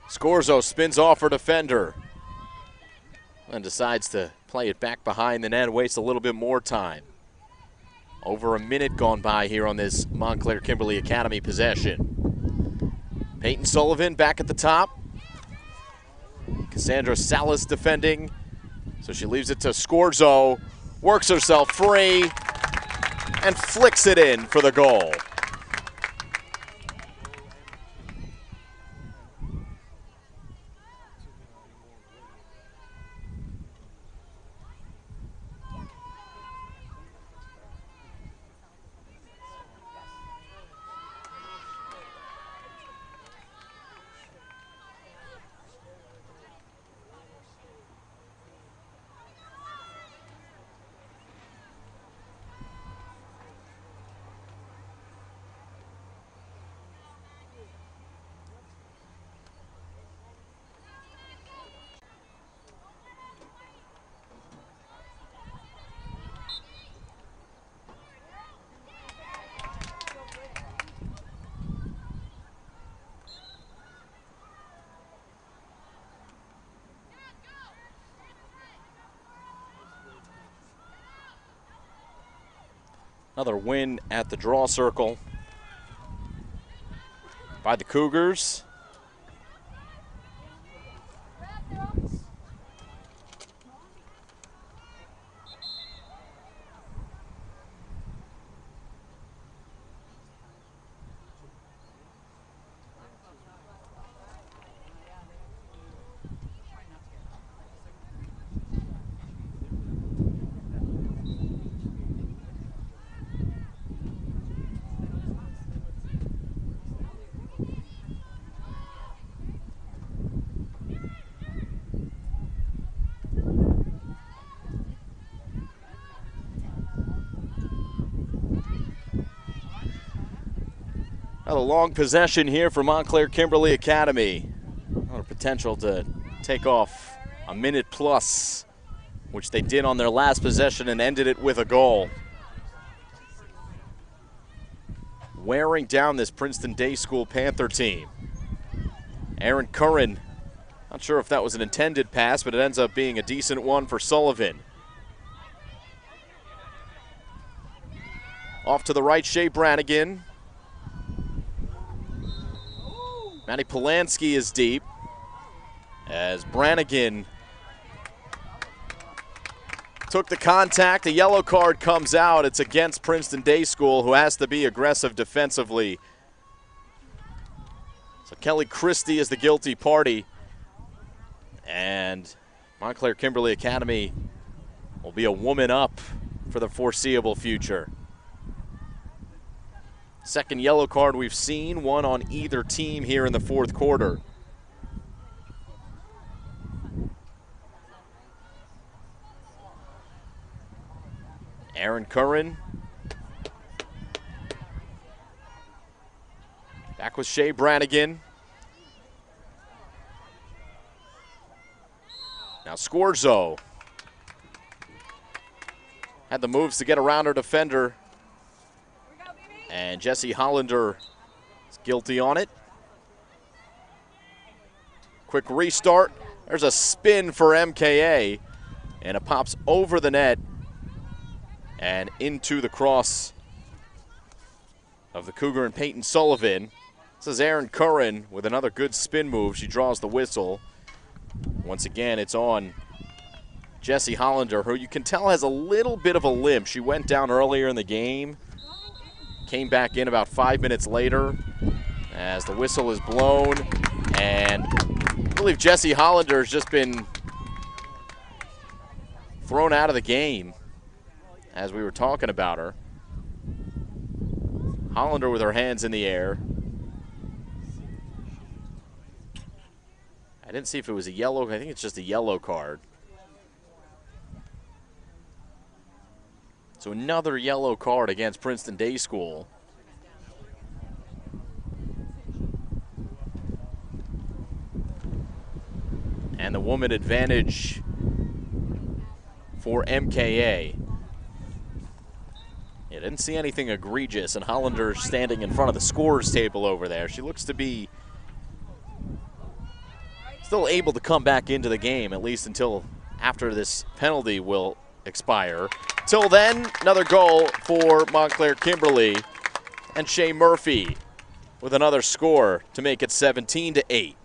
Scorzo spins off her defender and decides to play it back behind the net, waste a little bit more time. Over a minute gone by here on this Montclair Kimberley Academy possession. Peyton Sullivan back at the top. Cassandra Salas defending. So she leaves it to Scorzo, works herself free, and flicks it in for the goal. Another win at the draw circle by the Cougars. Another long possession here for Montclair Kimberley Academy. Another potential to take off a minute plus, which they did on their last possession and ended it with a goal. Wearing down this Princeton Day School Panther team. Aaron Curran, not sure if that was an intended pass, but it ends up being a decent one for Sullivan. Off to the right, Shea Brannigan. Maddie Polanski is deep as Brannigan took the contact. A yellow card comes out. It's against Princeton Day School, who has to be aggressive defensively. So Kelly Christie is the guilty party. And Montclair Kimberley Academy will be a woman up for the foreseeable future. Second yellow card we've seen, one on either team here in the fourth quarter. Aaron Curran. Back with Shea Brannigan. Now Scorzo had the moves to get around her defender. And Jesse Hollander is guilty on it. Quick restart. There's a spin for MKA. And it pops over the net and into the cross of the Cougar and Peyton Sullivan. This is Aaron Curran with another good spin move. She draws the whistle. Once again, it's on Jesse Hollander, who you can tell has a little bit of a limp. She went down earlier in the game. Came back in about 5 minutes later as the whistle is blown. And I believe Jesse Hollander has just been thrown out of the game as we were talking about her. Hollander with her hands in the air. I didn't see if it was a yellow. I think it's just a yellow card. So another yellow card against Princeton Day School. And the woman advantage for MKA. Yeah, didn't see anything egregious, and Hollander standing in front of the scorer's table over there. She looks to be still able to come back into the game, at least until after this penalty will expire. Till then, another goal for Montclair Kimberley, and Shea Murphy with another score to make it 17-8.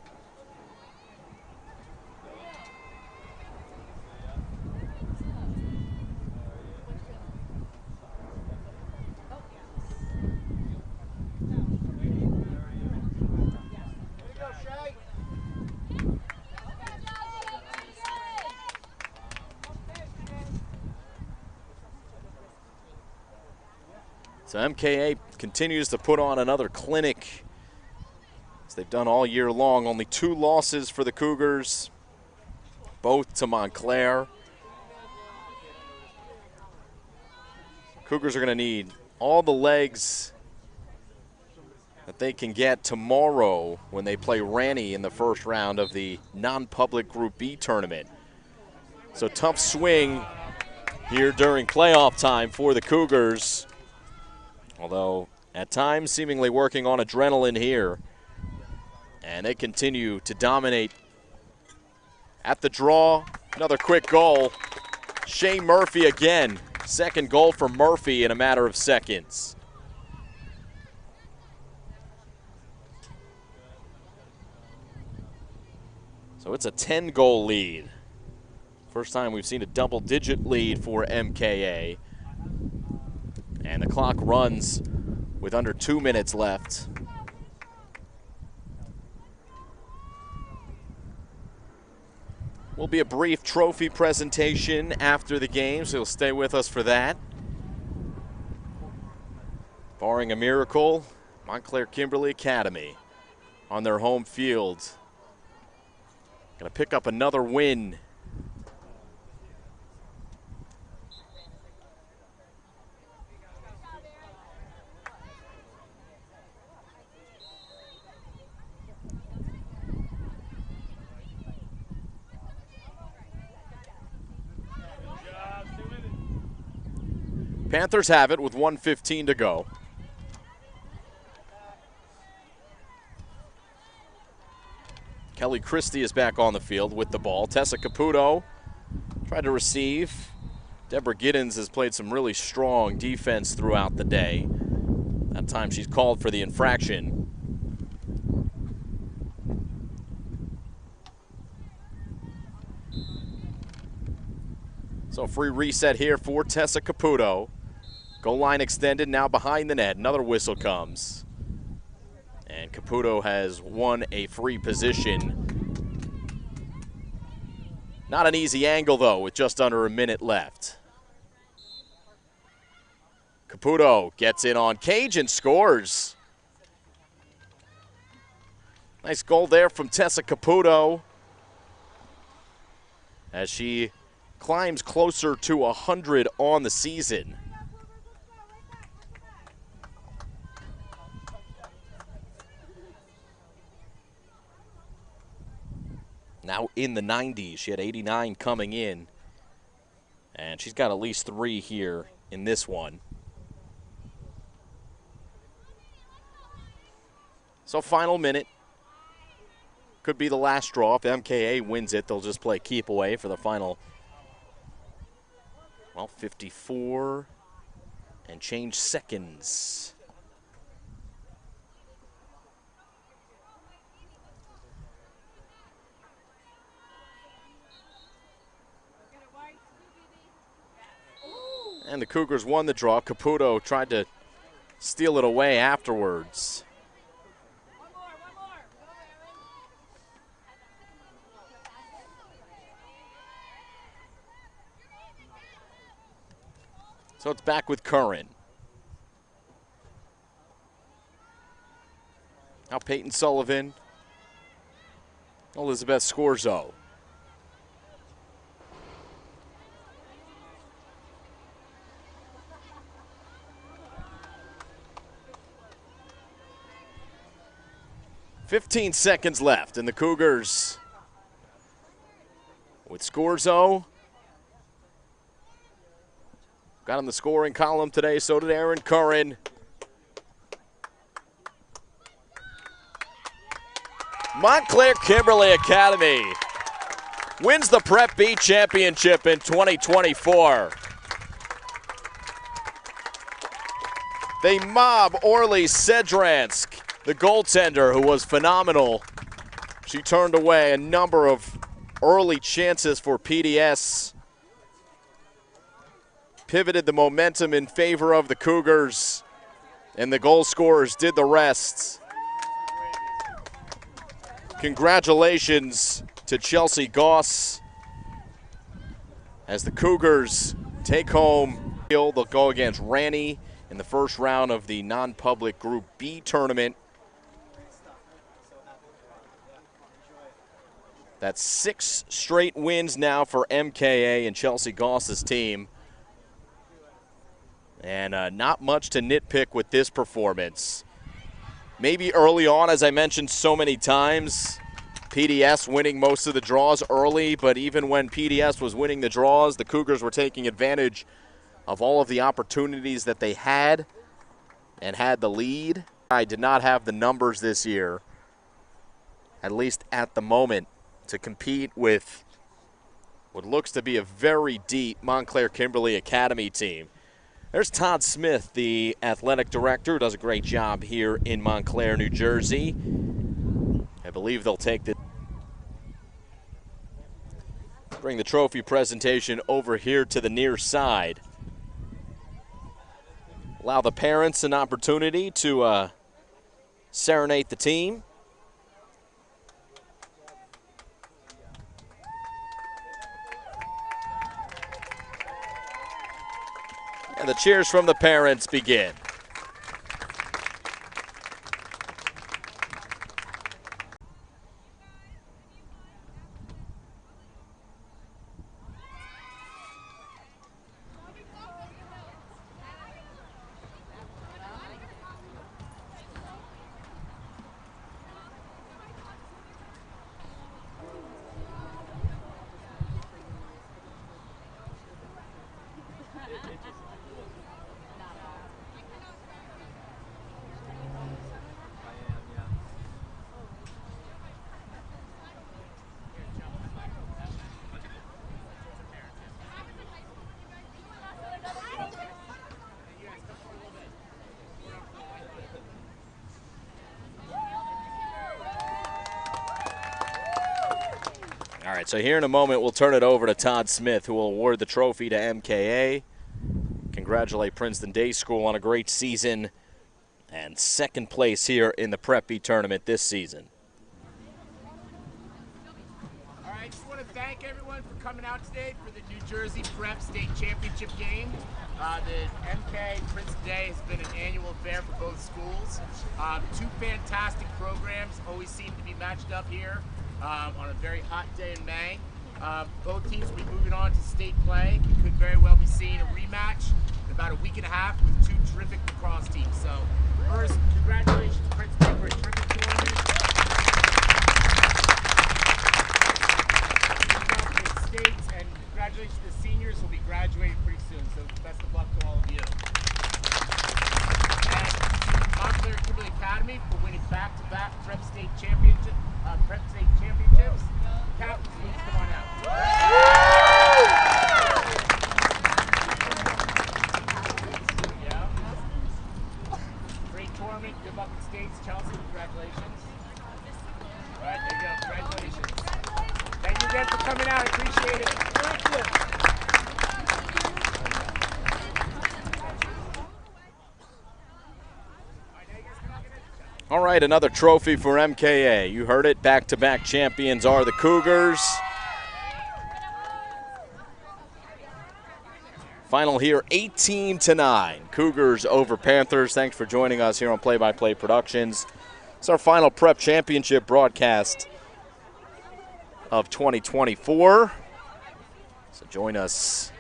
So MKA continues to put on another clinic, as they've done all year long. Only 2 losses for the Cougars, both to Montclair. Cougars are going to need all the legs that they can get tomorrow when they play Ranney in the first round of the non-public Group B tournament. So tough swing here during playoff time for the Cougars. Although at times seemingly working on adrenaline here. And they continue to dominate at the draw. Another quick goal. Shea Murphy again Second goal for Murphy in a matter of seconds. So it's a 10-goal lead. First time we've seen a double-digit lead for MKA. And the clock runs with under 2 minutes left. Will be a brief trophy presentation after the game, so you'll stay with us for that. Barring a miracle, Montclair Kimberley Academy on their home field. Gonna pick up another win. Panthers have it with 1:15 to go. Kelly Christie is back on the field with the ball. Tessa Caputo tried to receive. Deborah Giddens has played some really strong defense throughout the day. That time she's called for the infraction. So free reset here for Tessa Caputo. Goal line extended, now behind the net. Another whistle comes. And Caputo has won a free position. Not an easy angle, though, with just under a minute left. Caputo gets in on Cage and scores. Nice goal there from Tessa Caputo as she climbs closer to 100 on the season. Now in the 90s. She had 89 coming in. And she's got at least 3 here in this one. So final minute. Could be the last straw. If MKA wins it, they'll just play keep away for the final, well, 54 and change seconds. And the Cougars won the draw. Caputo tried to steal it away afterwards. So it's back with Curran. Now Peyton Sullivan. Elizabeth Scorzo. "15 seconds left, and the Cougars with Scorzo. Got on the scoring column today, so did Aaron Curran. Montclair Kimberley Academy wins the Prep B Championship in 2024. They mob Orly Sedransk, the goaltender, who was phenomenal. She turned away a number of early chances for PDS. Pivoted the momentum in favor of the Cougars, and the goal scorers did the rest. Congratulations to Chelsea Goss as the Cougars take home. They'll go against Ranney in the first round of the non-public Group B tournament. That's 6 straight wins now for MKA and Chelsea Goss's team. And not much to nitpick with this performance. Maybe early on, as I mentioned so many times, PDS winning most of the draws early, but even when PDS was winning the draws, the Cougars were taking advantage of all of the opportunities that they had and had the lead. I did not have the numbers this year, at least at the moment, to compete with what looks to be a very deep Montclair Kimberley Academy team. There's Todd Smith, the athletic director, who does a great job here in Montclair, New Jersey. I believe they'll bring the trophy presentation over here to the near side. Allow the parents an opportunity to serenade the team. And the cheers from the parents begin. All right, so here in a moment, we'll turn it over to Todd Smith, who will award the trophy to MKA. Congratulate Princeton Day School on a great season and second place here in the Prep B tournament this season. All right, just want to thank everyone for coming out today for the New Jersey Prep State Championship game. The MK Princeton Day has been an annual affair for both schools. Two fantastic programs always seem to be matched up here. On a very hot day in May. Both teams will be moving on to state play. We could very well be seeing a rematch in about a week and a half with two terrific lacrosse teams. So first, congratulations Princeton for a terrific tournament. States, and congratulations to the seniors who will be graduating pretty soon. So best of luck to all of you. And Montclair Kimberley Academy for winning back-to-back Prep State Championships. Captains, please come on out. Yeah. Great tournament. Good luck in states. Chelsea, congratulations. All right, there you go. Congratulations. Thank you again for coming out. I appreciate it. Thank you. All right, another trophy for MKA. You heard it, back-to-back champions are the Cougars. Final here, 18-9. Cougars over Panthers. Thanks for joining us here on Play by Play Productions. It's our final Prep Championship broadcast of 2024. So join us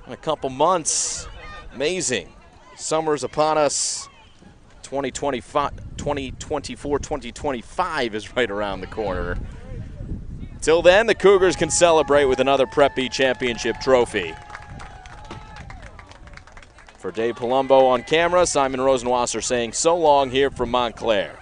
in a couple months. Amazing. Summer's upon us. 2024-2025 is right around the corner. Till then, the Cougars can celebrate with another Prep B Championship trophy. For Dave Palumbo on camera, Simon Rosenwasser saying so long here from Montclair.